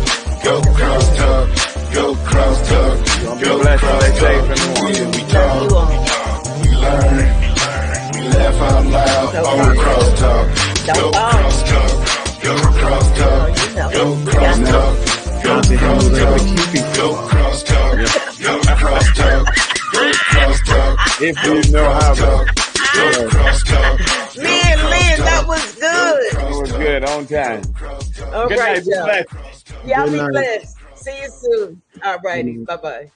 go CrossTalk, go CrossTalk, go CrossTalk. Yeah, we talk, we learn, we laugh out loud on CrossTalk. Go CrossTalk, go CrossTalk, go CrossTalk, go CrossTalk, go CrossTalk, go CrossTalk, go CrossTalk. If you know how to. Go CrossTalk. Me and Lynn, that was good. It was good, on time. All Good right, night, be y'all. blessed. Y'all Good be night. blessed. See you soon. All righty. Bye-bye.